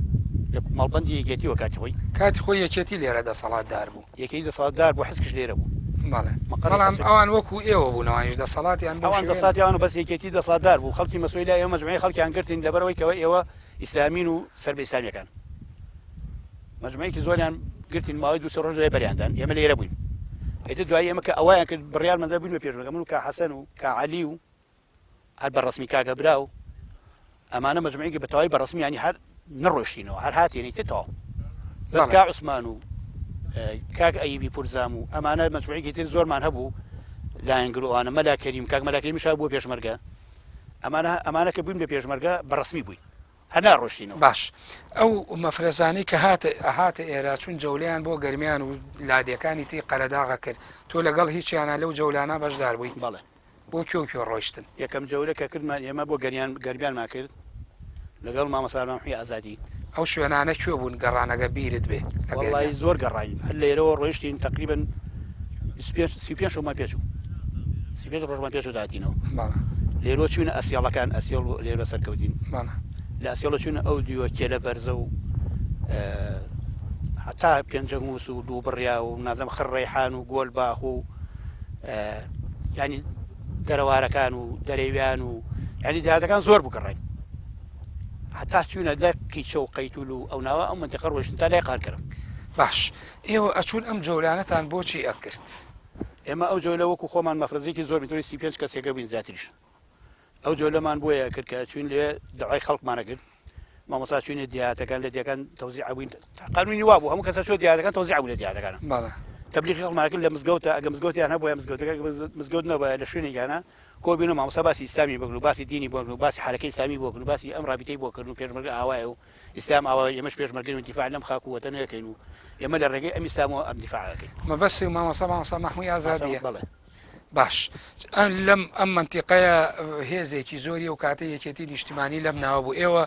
لە مەڵبەندی یەکێتیوە کاتی خۆی کاتی خۆی یەکێتی لێرە دەسەڵاتدار بوو یەکەی دەسەڵاتدار بوو حسکش لێرە بوو بەڵام ئەوان وەکو ئێوە بوونەوەیش دەسەڵاتیان ئەوان دەسەڵاتیان بەس یەکێتی دەسەڵاتدار بوو خەڵکی مەسئولی لای ئێمە مەجموعەی خەڵکیان گرتین لەبەرەوەی کەوە ئێوە ئیسلامین و سەربە ئیسلامیەکان مەجموعەیەکی زۆریان گرتین ماوەی دوو سێ ڕۆژ لای بەریاندان ئێمە لێرە بووین ئێتر دوای ئێمە کە ئەویان کرد بڕیار مەدە بووین بە پێشمەرگە من و کا حەسەن و کا عەلی و هەر بەڕسمی کاکە برا و ئەمانە مەجموعەیەکی بەتەواوی بەڕسمی ینی هەر نەڕۆشتینەوە هەر هاتێنی تێتەوە بەس کا عوسمان و کاک ئەیبی پورزام و ئەمانە مەجموعەیەکی تر زۆرمان هەبوو لایەنگر ئەوانە مەلا کەریم کاک مەلا کەریمیش بووە پێشمەرگە ئەمانە کە بووین بە پێشمەرگە بەڕسمی بووین هەر ناڕۆشتینەوە باش ئەو مەفرەزانەی کە هاتە ئێرە چون جەولیان بۆ گەرمیان و لادیەکانی تی قەرەداغا کرد تۆ لەگەڵ هیچیانە لەو جەولانە بەشدار بوویت بەڵێ بۆ کێو ڕۆیشتن یەکەم جەولە کە کردمان ئێمە بۆ گەرمیانمان کرد لەگەڵ مامەسا مەحموود ئازادی ئەو شوێنانە کوێ بوون گەڕانەکە بیرت بێ وەڵی زۆر گەڕین هەر لێرەوە ڕۆیشتین تقریبا 35 ڕۆژمان پێچوو 35 ڕۆژمان پێچوو داتینەوە لێرۆ چوونە ئەسیاڵەکان ئەسیڵ لێرە سەرکەوتین لە ئەسیڵە چوونە ئەو دیوە کێلە بەرزە و هەتا پێنجەموس و دوو بڕیا و نازەم خڕێحان و گۆل باخ و ینی دەرەوارەکان و دەرەویان و ینی داهاتەکان زۆر بگەڕین هەتا چوونە لە کیچە و قەیتول و ئەو ناوە ئەو منتیقە ڕۆیشتن تا لای قارکەرم باش ئێوە ئەچون ئەم جەولانەتان بۆچی ئەکرد ئێمە ئەو جۆلە وەکو خۆمان مەفرەزێکی زۆر میتۆری 35 کەسێکە بووین زیاتریش ئەو جۆلەمان بۆیە کرد کە چوین لێ دەعای خەڵکمانە کرد مامۆستا چوینە دیهاتەکان لە دیەکان تەوزیع بووین قانونی وا بوو هەموو کەسە چۆ دیهاتەکان تەوزیع بوو لە دیهاتەکانە تبلیغی خەڵکمان کرد لە مزگەوتە ئەگە مزگەوتیان هەبووە مزگەوتەکە مزگەوت نەبووە لە شوێنێکیانە کۆبینەوە مامۆستا باسی ئیسلامی بکەن و باسی دینی بۆکەن و باسی حرەکەی ئیسلامی بۆکەن و باسی ئەم ڕابطەی بۆکەن و پێشمەرگە ئاوایە و ئیسلام ئاوا ئێمەش پێشمەرگەی انتیفاع لەم خاک و وەتەن نەکەین و ئێمە لە ڕێگەی ئەم ئیسلامەوە ئەم دیفاعەکەین مەبەستی مامۆستا مەحموود ئازادیە باش لەم ئەم منتیقەیە هێزێکی زۆری و کاتە یەکێتی نیشتیمانی لەم ناوە بوو ئێوە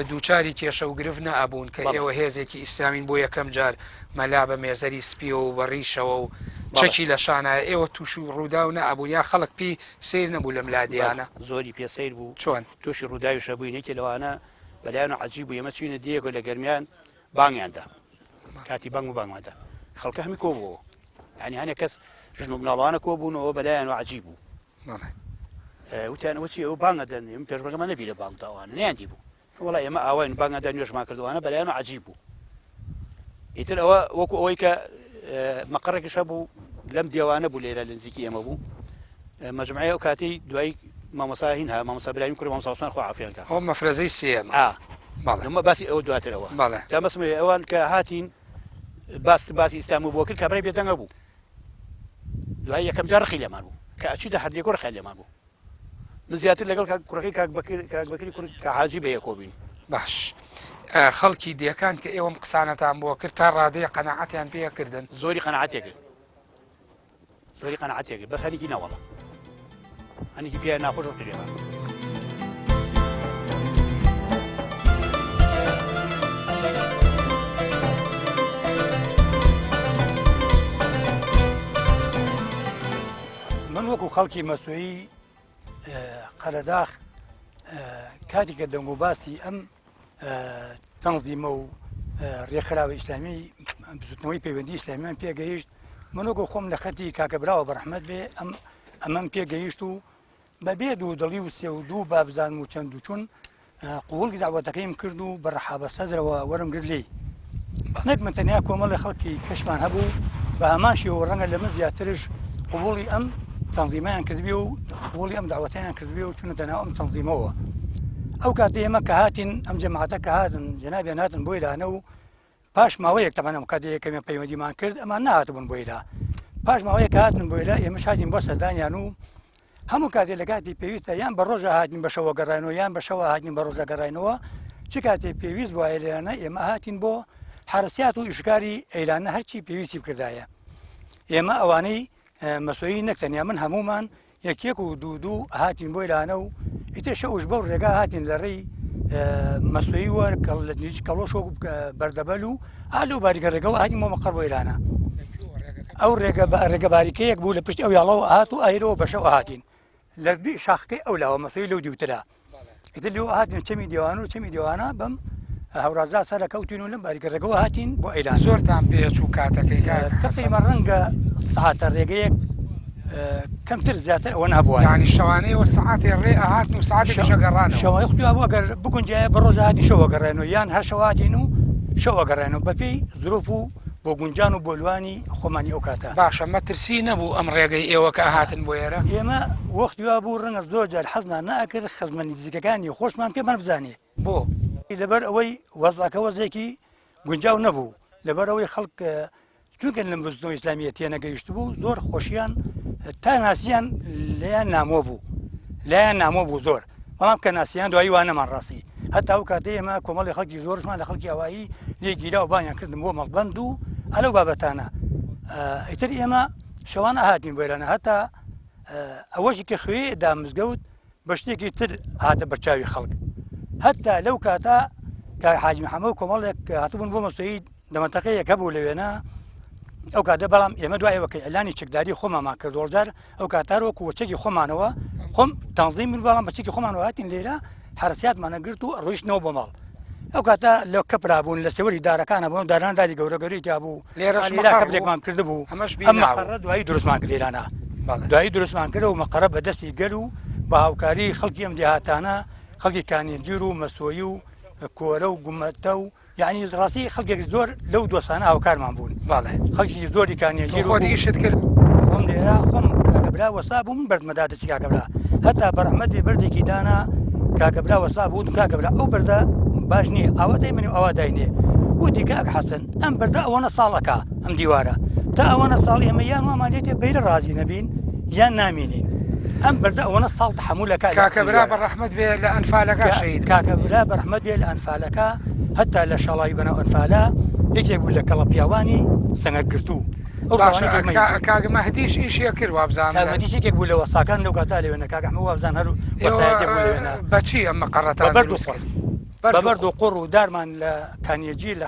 دووچاری کێشە و گرفت نەبوون کە ئێوە هێزێکی ئیسلامین بۆ یەکەم جار مەلا بە مێزەری سپی و بەڕیشەوە و چەکی لە شانایە ئێوە تووش و ڕوودا و نەبوون یا خەڵک پێی سیر نەبوو لەم لادیانە زۆری پێسەیر بوو چۆن تووشی ڕووداویشە بووینێکی لەوانە بەلایەن عەجیب بوو ئێمە چوینە دیەکە لە گەرمیان بانگیاندا کاتی بانگ و بانگماندا خەڵکە هەمی کۆ بووەوە ینی هەنێک کەس ژن و مناڵوانە کۆ بوونەوە بەلایەن و عەجیب بوو وتیانەوە چی ئەوە بانگە دەن ئێمە پێشمەرگەمان نەبی لە بانگداوانە نەیاندی بوو وڵای ئێمە ئاوین بانگەدا نوێژمان کردوانە بەلایەن و عەجیب بوو ئیتر ئەوە وەکو ئەوەی کە مەقڕێکیش هەبوو لەم دیێوانە بوو لێرە لە نزیکی ئێمە بوو مەجموعەیە ئەو کاتی دوای مامۆستا هینها مامۆستا برایم کوڕی مامۆستا عوسمان خوا عافیان کە ئەو مەفرەزەی سێمە ئەمە باسی ئەوە دواترەوە تا مەسمێ ئەوان کە هاتین باسی ئیسلام بۆ کرد کابرای بێدەنگە بوو دوای یەکەم جار ڕقی لێمان بوو کە ئەچی دە هەردێک ڕقی لێمان بوو من زیاتر لەگەڵ کوڕەکەی کاک بەکری کە حاجی بە یەکۆ بین باش خەڵکی دیەکان کە ئێوەم قسانەتان بۆ کرد تا ڕادەیە قەناعەتیان پێکردن زۆری قەناعەتێ کرد زۆری قەنەعەتێک بەس هەریکی نەوەڵە هەنیکی پێ ناخۆش قیرێوە من وەکو خەڵکی مەسووی قەرەداخ کاتێککە دەنگ و باسی ئەم تەنزیمە و ڕێکخراوە ئیسلامی بزوتنەوەی پەیوەندی ئیسلامیان پێگەیشت من وەکو خۆم لە خەتی کاکەبراوە بەڕەحمەت بێ ئەمەم پێگەیشت و بەبێ دوو دڵی و سێ و دوو بابزان و چەند و چون قوڵی داوەتەکەیم کرد و بە ڕەحابە سەدرەوە وەرم گرت لێی نەک من تەنیا کۆمەڵی خەڵکی کەشمان هەبوو بە ئەماشیەوە ڕەنگە لە من زیاترش قوڵی ئەم تەنزیمەیان کردبێ و قوڵی ئەم داوەتیان کردبێ و چونە تەناو ئەم تەنزیمەوە ئەو کاتێ ئێمە کە هاتین ئەم جەماعەتە کە هاتن جەنابیان هاتن بۆی لانە و پاش ماوەیەک تەمەنم کاتێک کەمێ پەیوەندیمان کرد ئەمان نهاتبوون بۆی لا پاش ماوەیە کە هاتن بۆی لا ئێمە هاتین بۆ سەردانیان و هەموو کاتێک لە کاتی پێویستە یان بە ڕۆژە هاتین بەشەوە گەڕاینەوە یان بەشەوە هاتین بە ڕۆژە گەڕاینەوە چ کاتێک پێویست بۆ ئەیلانە ئێمە هاتین بۆ حرسیات و ئیشکاری ئەیلانە هەرچی پێویستی بکردایە ئێمە ئەوانەی مەسووی نەکتەنیا من هەمومان یەکێک و دوو هاتین بۆی لانە و ئیتر شەوش بەو ڕێگا هاتین لە ڕێی مەسووی وە لە نزیک کەڵۆش وەکو بەردەبەل و ئالو باریگە ڕێگەوە هاتین بۆ مەقڕ بۆ ئێرانە ئەو ڕێگە باریکەیەک بوو لە پشت ئەو یاڵەوە هات و ئایرەوە بەشەوە هاتین لە دوی شاخەکەی ئەو لاوە مەسووی لەو دیوترا ئیتر لێوە هاتین چەمی دیوان و چەمی دیوانە بەم هەورازا سەرە کەوتین و لەم باریگە ڕێگەوە هاتین بۆ ئەیلان زۆرتان پێچوو کاتەکەی تقریبا ڕەنگە ساعتە ڕێگەیەک کەمتر زیاتر ئەوە نبووە ینی شەوانەیەوە سعاتی ڕێ ئاهاتن و سعاتێکی شەگەڕان شەوای خوتیوا بوو ئەگەر بگونجایە بە ڕۆژە هاتی شەوە گەڕێنەوە یان هەر شەوە هاتین و شەوە گەڕێنەوە بەپێی زروف و بۆ گونجان و بۆلوانی خۆمانی ئەو کاتە باشە مەترسی نەبوو ئەم ڕێگەی ئێوە کە هاتن بۆ ئێرە ئێمە وەختیوا بوو ڕەنگە زۆر جار حەزمان ناکرد خزمە نزیکەکانی خۆشمان پێمان بزانێ بۆ لەبەر ئەوەی وەزاکە وەزێکی گونجاو نەبوو لەبەر ئەوەی خەڵک چونکە لەم بزنەوە ئیسلامیە تێنەگەیشت بوو زۆر خۆشییان تا ناسییان لەیان نامۆ بوو لایەن نامۆ بوو زۆر بەڵام کە ناسییان دوایی وانەمان ڕاستی هەتا ئەو کاتێ ئێمە کۆمەڵی خەڵکی زۆرشمان لە خەڵکی ئەوایی لێ گیرا و بانیان کردن بۆ مەڵبەند و ئەلەو بابەتانە ئیتر ئێمە شەوانە هاتین بۆێرانە هەتا ئەوەشی کە خوێدا مزگەوت بە شتێکی تر هاتە بەرچاوی خەڵک هەتا لەو کاتە کە حاجی محەممەد و کۆمەڵێک هاتبوون بۆ مەسووی دەمەتەقەیەک هەبوو لەوێنە ئەو کاتە بەڵام ئێمە دوایەوە کە ئەلانی چەکداری خۆمەمان کرد وەڵجار ئەو کاتارۆکو وەچەکی خۆمانەوە خۆم تەنزیم من بەڵام بەچێکی خۆمانەوە هاتین لێرە حرسیاتمانە گرت و ڕۆیشتنەوە بۆ ماڵ ئەو کاتە لەو کەپرابوون لە سێوەری دارەکانە بوون داران داری گەورە گەوری تابوو لێرەکەپێکمان کرد بوو ئەم مەقەڕە دوایی دروستمان کرد لێرانە دوایی دروستمان کرد و مەقەڕە بەدەستی گەل و بە هاوکاری خەڵکی ئەم دێهاتانە خەڵکی کانێنجیر و مەسۆیی و کۆرە و گومەتە و یعنی ڕاستی خەڵکێک زۆر لەو دۆستانە هاوکارمان بوون خەڵکی زۆری کانێنجیر خۆدیشت کرد خۆم لێرە خۆم کاکەبرا وەسا بوو من بەردمەدا دەچی کاکەبرا هەتا بەڕەحمەتی بەردێکی دانا کاکەبرا وەسا بوو کاکەبرا ئەو بەردە باش نییە ئاوەدەی منی ئەوە داینێ وتی کاک حەسەن ئەم بەردە ئەوەنە ساڵەکە ئەم دیوارە تا ئەوەنە ساڵ ئێمە یان وامانێتێ بەیرە ڕازی نەبین یان نامینین ئەم بەردە ئەوەنە ساڵ تحمولەکە کاکەبرا بەڕەحمەت بێ لە ئەنفالەکە شەهید کاکەبرا بەڕەحمەت بێ لە ئەنفالەکە هەتا لە شەڵای بەناو ئەنفالە یەکێک بوو لە کەڵە پیاوانی سەنگەر گرتوو کاگمە هەدیش ئیشیە کرد وابزان دیشێک بوو لە وەساکان لەو کاتا لێوێنە کاگەحمە وابزان هەر لێوێنە بەچی ئەمە قەڕەتە بەبەرد و قوڕ و دارمان لە کانێجی لە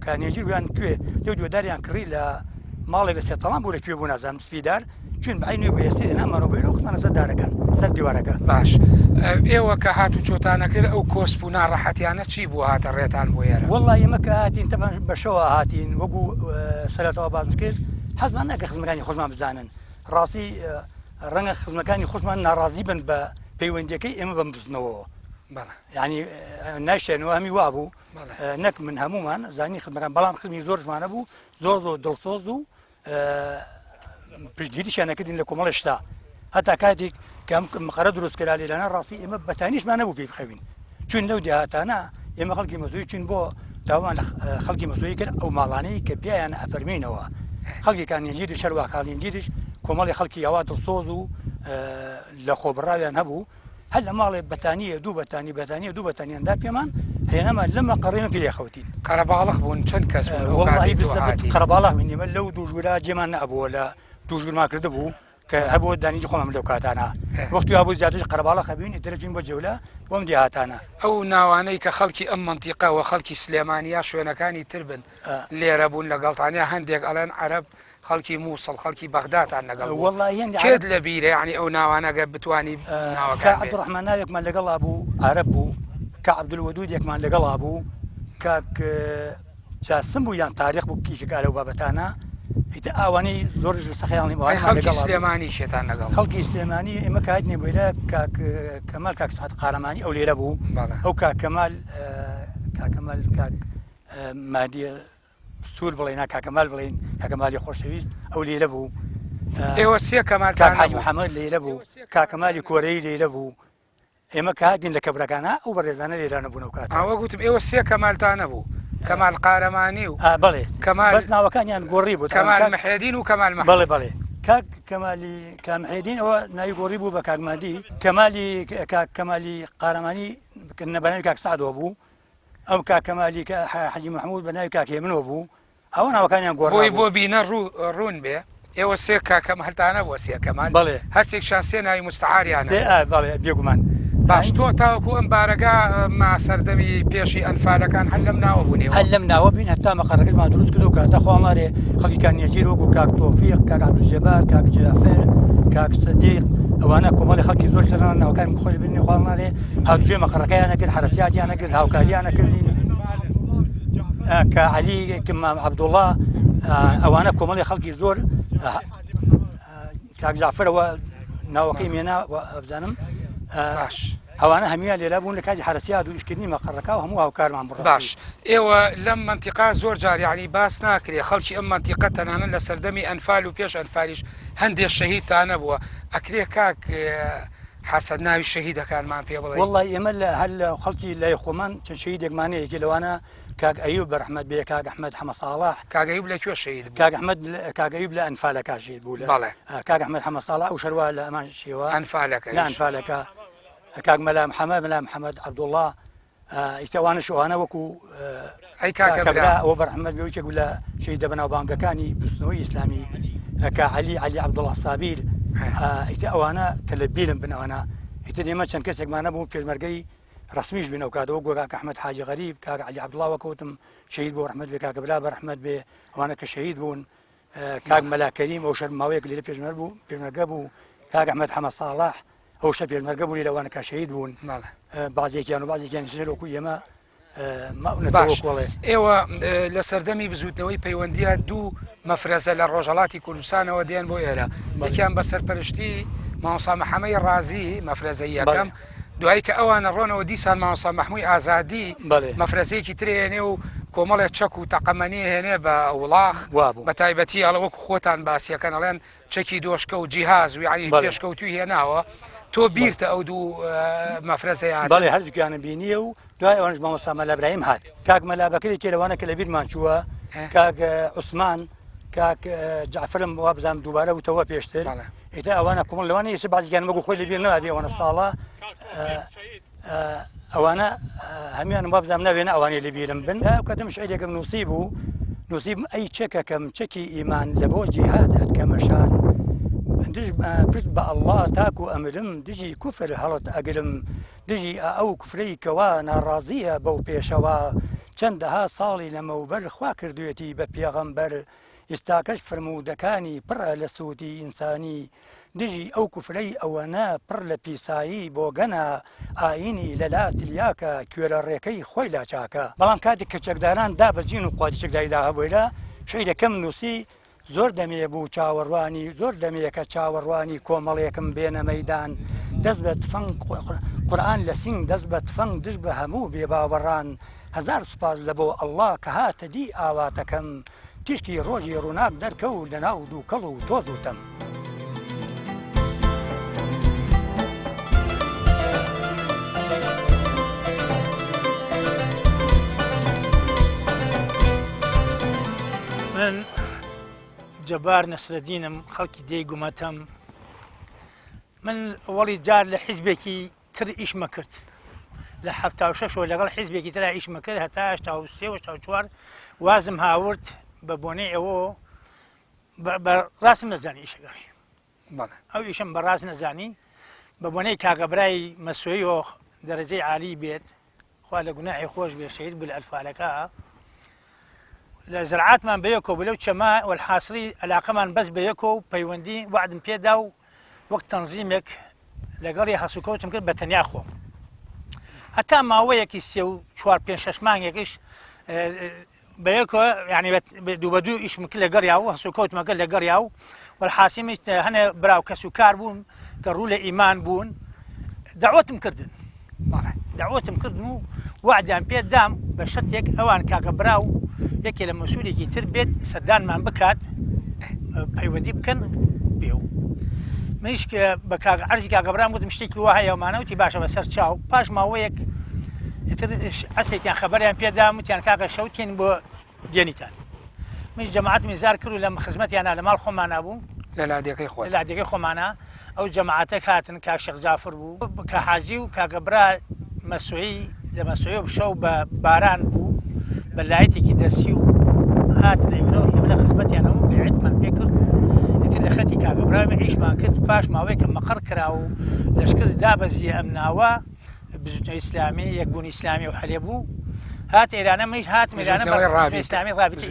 کانێجی ویان کوێ لەو دوێداریان کڕی لە ماڵێک لە سێتەڵام بوو لەکوێ بوو نازانم سپیدار چون بەعینوی بۆ ێسێ نامانەوە بێت و خمانە سەر دارەکان سەر دیوارەکە باش ئێوە کە هات و چۆتانە کرد ئەو کۆسپ و ناڕەحەتیانە چی بوو هاتە ڕێتان بۆ ێرە وەڵڵی ئێمە کە هاتین تەبەن بەشەوە هاتین وەکو سەرەتەوە باز کرد حەزمان ناکە خزمەکانی خۆشمان بزانن ڕاستی ڕەنگە خزمەکانی خۆشمان ناڕازی بن بە پەیوەندیەکەی ئێمە بەم بزنەوە ینی ناشێنەوە هەمی وا بوو نەک من هەمومان زانی خزمەکان بەڵام خزمی زۆرشمانە بوو زۆر زۆر دڵسۆز و پشتگیریشیانەکردین لە کۆمەڵی شتا هەتا کاتێک کە مەقەرە دروستکرا لێرانە ڕاستی ئێمە بەتانیشمان نەبوو پێی بخەوین چون لەو دێهاتانە ئێمە خەڵکی مەسووی چون بۆ داوان خەڵکی مەسووی کرد ئەو ماڵانەی کە پیایان ئەفەرمێنەوە خەڵکی کانێنجیر و شەروا کاڵێنجیرش کۆمەڵی خەڵکی ئەوا دڵسۆز و لە خۆبڕاویان هەبوو هەر لە ماڵێ بەتانیە دوو بەتانیاندا پێمان هێنەمان لەمە قەڕێمە پێ خەوتین قەرەباڵغ بوون چەند کەس قەرەباڵغ بینیمە لەو دوو ژوورا جێمان نەبووە لە توشگرما کرده بوو کە هەبوو دانیجی خۆمم لەو کاتانە وەختی هەبوو زیاترش قەرەباڵە خەبین دەرەچین بۆ جەولە بۆم دیهاتانە ئەو ناوانەی کە خەڵکی ئەم منتیقەوە خەڵکی سلێمانیا شوێنەکانی تر بن لێرە بوون لەگەڵتانیا هەندێک ئەڵێن عەرەب خەڵکی مووسڵ خەڵکی بەغدادان لەگەڵ چێت لە بیرە یعنی ئەو ناوانەگە بتوانی کە عەبدوڕەحمان ناوێکمان لەگەڵا بوو عەرەب بوو کە عەبدولوەدود یەکمان لەگەڵا بوو کاک جاسم بوو یان تاریخ بوو کیشکە لەو بابەتانە هیچ ئەوانەی زۆرش لە سەخەیاڵی خەڵکی سلێمانی شێتان لەگەڵ خەڵکی سلێمانی ئێمە کاتنێ بۆیرە کاک کەمال کاک سعد قارەمانی ئەو لێرە بوو ئەو کاکەمال کاک مادیە سوور بڵێن کاکەمال بڵێن کاکەمالی خۆشەویست ئەو لێرە بوو ئێوە سێ کەمالتان حاج محەممەد لێرە بوو کاکەمالی کۆرەی لێرە بوو ئێمە کاتین لە کەبرەکانە ئەو بەڕێزانە لێرانە بوون و کات ئەوە گوتم ئێوە سێ کەمالتانە بوو کەمال قارەمانی و بەڵێ کەمال بەس ناوەکانیان گۆڕی بوو کەمال محێدین و کەمال بەڵێ بەڵێ کاک کەمالی کامحێدین ئەوە ناوی گۆڕی بوو بە کاکمادی کەمالی قارەمانی نەبەناوی کاک سعدەوە بوو ئەو کاکەمالی حەجی محمود بە ناوی کاک هێمنەوە بوو ئەوە ناوەکانیان گۆڕ بۆی بۆ بینە ڕوون بێ ئێوە سێ کاکەمالتانە بۆ سێ کەمال بەڵێ هەرچێکشان سێ ناوی مستعاریانە بەڵێ بێگومان باش تۆ تاوەکو ئەم بارەگا ما سەردەمی پێشی ئەنفالەکان هەر لەم ناوە بوونێ هەر لەم ناوە بین هەتا مەقەرەکەمان دروست کردو کاتە خۆمارێ خەڵکیکان نێجیر وەکو کاک تۆفیق کاک عەبدولجەبار کاک جافر کاک سەدیق ئەوانە کۆمەڵی خەڵکی زۆر سەران ناوەکان خۆی بینی خۆمارێ هاوتوێ مەقەرەکەیانە کرد حرەسیاتیانە کرد هاوکاریانە کردین کە عەلی عەبدوڵڵا ئەوانە کۆمەڵی خەڵکی زۆر کاک جافرەوە ناوەکەی مێنا بزانم باش ئەوانە هەمیان لێرە بوون لە کاتی حرەسیات و ئیشکردنی مەقەرەکە و هەموو هاوکارمان بڕ باش ئێوە لەم منتیقا زۆر جاریانی باس ناکرێ خەڵکی ئەم منتیقە تەنانە لە سەردەمی ئەنفال و پێش ئەنفالیش هەندێک شەهیدتانە بووە ئەکرێ کاک حەسەن ناوی شەهیدەکانمان پێ بڵێ وەڵڵی ئێمە لە هەر لە خەڵکی لای خۆمان چەند شەهیدێکمانەیەکی لەوانە کاک ئەیوب بەرەحمەت بێ کاک ئەحمەد حەمە ساڵح کاک ئەیوب لەکوێ شەهید بوو کاک ئەیوب لە ئەنفالەکە شەهید بوو بەڵێ کاک ئەحمەد حەمە ساڵح و شەروە لە ئەمان شێوە ئەنفالەکە کاک مەلا محەممەد عەبدوڵڵا ئیتەوانە شوانە وەکو ئەی کاکەبرا ئەوە بەرحمەت بێ وچێک لە شەهیدە بەناوبانگەکانی بستنەوەی ئیسلامی کە عەلی عەبدوڵڵا سابیل ئیتە ئەوانە کە لە بیرم بنەوەنە ئیتر ئێمە چەند کەسێکمانە بوو پێشمەرگەی ڕسمیش بنەوە کاتەوە گۆ کاک ئەحمەد حاجی غەریب کاک عەلی عەبدوڵڵا وەکەوتم شەهید بۆ ڕەحمەت بێ کاکەبرا بەرەحمەت بێ ئەوانە کە شەهید بوون کاک مەلا کەریم ئەو شەر ماوەیەک لێرە پێشمەرگە بوو کاک ئەحمەد حەمە ساڵح ئەو شە پێشمەرگە بوونی لەوانە کە شەهید بوون بازێکیان و بازێکیان سەرۆکو ئێمە باش ئێوە لە سەردەمی بزوتنەوەی پەیوەندیە دوو مەفرەزە لە ڕۆژهەڵاتی کوردستانەوە دێن بۆ ئێرە یەکیان بە سەرپەرشتی مامۆستا محەممەی ڕازی مەفرەزەی یەکەم دوایی کە ئەوانە ڕۆنەوە دیسان مامۆستا مەحمووی ئازادی مەفرەزەیەکی ترێنێ و کۆمەڵێک چەک و تەقەمەنی هێنێ بە وڵاخ بە تایبەتی ئەڵە وەکو خۆتان باسیەکەن ئەڵێن چەکی دۆشکە و جیهاز و یعنی پێشکەوتوی هێناوە تۆ بیرتە ئەو دوو مەفرەزەیان بەڵێ هەردووکیانە بینیە و دوای ئەوەنش مامۆستا مەلا ئیبراهیم هات کاک مەلا بەکری کێلەوانە کە لە بیرمان چووە کاک عوسمان کاک جعفرم وا بزانم دووبارە وتەوە پێشتر ئیتر ئەوانە کۆمەڵ لەوانە ئێستا بازییان وەکو خۆی لە بیر نەبێ ئەوانە ساڵە ئەوانە هەمیان وا بزانم نەوێنە ئەوانەی لە بیرم بن کاتم شعیرێکم نووسی بوو نووسیم ئەی چەکەکەم چەکی ئیمان لە بۆ جیهاد ئەتکەمەشان پشت بە ئەڵڵا تاکو ئەمرم دژی کوفر هەڵت ئەگرم دژی ئەو کوفرەی کەوا ناڕازیە بەو پێشەوە چەندەها ساڵی لەمەوبەر خوا کردوێتی بە پێغەمبەر ئێستاکەش فرموودەکانی پڕە لە سوودی ئینسانی دژی ئەو کوفرەی ئەوەنە پڕ لە پیسایی بۆ گەنە ئاینی لەلاتلیاکە کوێرە ڕێکەی خۆی لا چاکە بەڵام کاتێک کە چەکداران دابەجین و قواتی چەکداریدا هەبوویرە شەیرەکەم نووسی زۆر دەمێ بوو چاوەڕوانی زۆر دەمەیەکە چاوەڕوانی کۆمەڵێکم بێنە مەیدان دەست بە تفەنگ قورئان لە سینگ دەست بە تفەنگ دژ بە هەموو بێباوەڕان هەزار سوپاس لە بۆ ئەڵڵا کە هاتە دی ئاواتەکەم تیشکی ڕۆژی ڕووناک دەرکەوت لە ناو دوو کەڵ و تۆز وتم من جەبار نەسرەدینم خەڵکی دەیگومەتەم من وەڵی جار لە حیزبێکی تر ئیشمە کرد لە 76 لەگەڵ حیزبێکی ترا ئیشمە کرد هەتا 84 وازم هاورد بە بۆنەی ئەوە بەڕاستم نەزانی ئیشەکەی بەڵێ ئەو ئیشم بەڕاست نەزانی بە بۆنەی کاگەبرای مەسوۆی و دەرەجەی عالی بێت خوا لە گوناحی خۆش بێ شەهید بوو لە ئەلفالەکە لە زرعاتمان بەیەکۆ بلەو چەما والحاصلی علاقەمان بەس بەیەکۆ و پەیوەندی وعدم پێدا و وەک تەنزیمێک لەگەڵی هەسوکەوتم کرد بە تەنیا خۆم هەتا ماوەیەکی 3-4-5-6 مانگێکیش بەیەکۆ یعنی دوو بە دوو ئیشم کرد لەگەڵیا و هەسوکەوتمە کرد لەگەڵیا و والحاسیمیش هەنێ براو کەس و کار بوون کە ڕوو لە ئیمان بوون دعوتم کردن دعوتم کردن و وعدیان پێ دام بە شەرتێک ئەوان کاکە براو یەکێ لە مەسوولێکی تر بێت سەردانمان بکات پەیوەندی بکەن پێ و منیش بە عەرزی کاگەبرام گوتم شتێکی وا هەیە ئەومانەوتی باشە بەسەر چاو پاش ماوەیەک ئەسێکیان خەبەریان پێدام وتیان کاکە شەوتین بۆ دێنیتان منیش جەماعەتمی زار کرد و لە خزمەتیانە لە ماڵ خۆمانە بوو لە لادێکەی خۆ لە لادێکەی خۆمانە ئەو جەماعەتە هاتن کاک شێخ جافر بوو کە حاجی و کاگەبرا مەسوۆیی لە مەسوۆیی و شەو بە باران بوو بە لایەتێکی دەرسی و هاتن ئەوێنەوە هێمە لە خزمەتیانەوە بێعێتمان پێ کرد ئیتر لە خەتی کاگەبراوی عیشمان کرد پاش ماوەیە کە مەقڕ کرا و لەشکر دابەزیە ئەم ناوە بزوتنەوەی ئیسلامی یەکبوونی ئیسلامی و حەلێ بوو هات ئێرانە منیش هاتم ئێرانە ئیسلامی ڕابطەی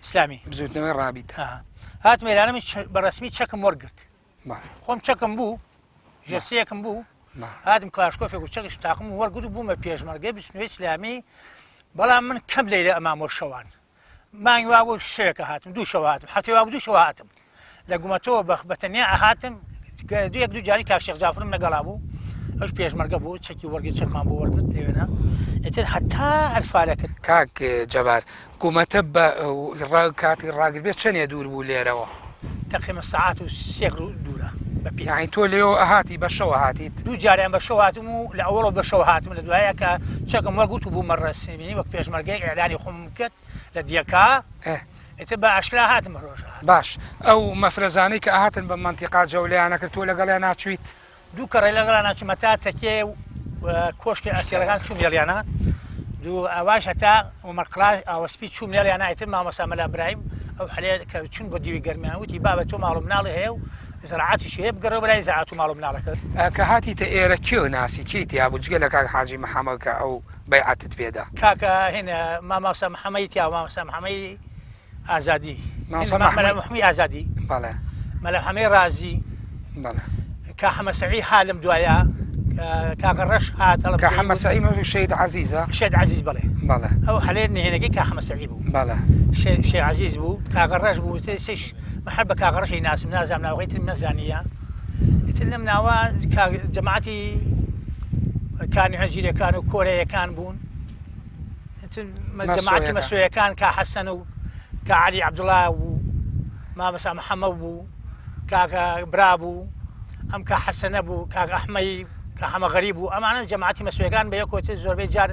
ئیسلامی بزوتنەوەی ڕابیت هات مێرانە بەڕسمی چەکم وەرگرت خۆم چەکم بوو ژێرسەیەکم بوو هاتم کلاشکۆفێک و چەکش تاقم و وەرگرت بوومە پێشمەرگەی بزوتنەوەی ئیسلامی بەڵام من کەم لەیلە ئەمامۆ شەوان مانگی وا بوو شەیەکە هاتم دوو شەو هاتم هەفتەی وا بوو دوو شەو هاتم لە گومەتەوە بەتەنیا ئەهاتم دوو جاری کاک شێخ جافرم لەگەڵا بوو ئەوش پێشمەرگە بوو چەکی وەرگرت چەکمان بۆ وەرگرت لێوێنە ئیتر هەتا ئەلفالە کرد کاک جەبار کومەتە بە کاتی ڕاگر بێت چەندێ دوور بوو لێرەوە تقریبا ساعات و سێک دوورە بەپی یعنی تۆ لێەوە ئەهاتی بە شەوە هاتیت دوو جاریان بە شەو هاتم و لە ئەوڵە بە شەو هاتم لە دوایە کە چەکم وەرگوت و بوو مەڕەسیبینی وەک پێشمەرگەی ئێعلانی خۆم کرد لە دیەکا ئیتر بە ئاشکرا هاتم ڕۆژ باش ئەو مەفرەزانەی کە ئاهاتن بە مەنتیقا جەولەیانە کرد تۆ لەگەڵیان ناچویت دوو کەڕێ لەگەڵا ناچمە تا تەکێ و کۆشکی ئەسیرەکان چوم لێڵیانە دوو ئەواش هەتا ومەرقلا ئاوەسپی چوم لێڵیانە ئیتر مامەسا مەلا برایم ئەو حەلێ کە چون بۆ دیوی گەرمیان وتی بابە تۆ ماڵ و مناڵی هەیە و زراعاتیش هەیە بگەڕێ بەلای زراعات و ماڵ و مناڵەکەت کە هاتیتە ئێرە کێو ناسی کیت یا بوو جگە لە کاک حاجی محەممەد کە ئەو بەیعەتت پێدا کاکە هێنە مامەسا محەممەد یا مامەسا محەممەد ئازادی محمی ئازادی بەڵێ مەلا حەمەی رازی بەڵێ کە حەمەسەعی حالم دوایە کاکە ڕەش هات کە حەمەسەعی شەید عەزیزە شەید عەزیز بڵێ بەڵێ ئەو حەلێ نهێنەکەی کە حەمەسەعی بوو بەڵێ شێ عەزیز بوو کاکە ڕەش بوو سش محەب بە کاکە ڕەشی ناسم نازانم ناوەکەی ترم نەزانیە ئیتر لەم ناوە جەماعەتی کانی هەجیرەکان و کۆرەیەکان بوون جەماعەتی مەسوۆیەکان کە حەسەن و کە عەلی عەبدوڵڵا و مامەسا محەممەد بوو کاکە برا بوو ئەم کە حەسەنە بوو کاکە ئەحمەی کە هەمە غەریب بوو ئەمانە جەماعەتی مەسوۆیەکان بەیەکۆ زۆربەی جار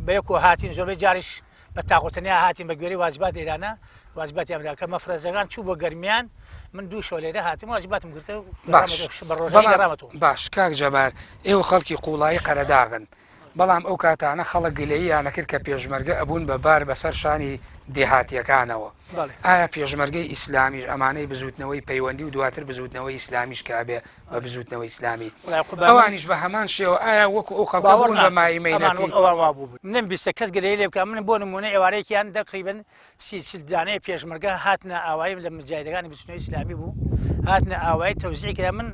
بەیەکۆ هاتین زۆربەی جاریش بە تاقوتەنیا هاتین بە گوێرەی واجبات ئێرانە واجباتی ئەمرا کە مەفرەزەکان چوو بۆ گەرمیان من دوو شەو لێرە هاتم واجباتم گرتە بە ڕۆژەی گەڕامەوە باش کاک جەبار ئێوە خەڵکی قوڵایی قەرەداغن بەڵام ئەو کاتانە خەڵک گلەییانە کرد کە پێشمەرگە ئەبوون بەبار بەسەر شانی دێهاتیەکانەوە ئایا پێشمەرگەی ئیسلامیش ئەمانەی بزوتنەوەی پەیوەندی و دواتر بزوتنەوەی ئیسلامیش کابێ بە بزوتنەوەی ئیسلامی ئەوانیش بە هەمان شێوە ئایا وەکو ئەو خەڵکەبوون بە مایمەینەتی من بیستە کەس گلەی لێ بکە من بۆ نمونە ئێوارەیەکیان دەقریبن سیدانەیە پێشمەرگە هاتنە ئاوایی لە مجاهیدەکانی بزوتنەوەی ئیسلامی بوو هاتنە ئاوایی تەوزیعی کرا من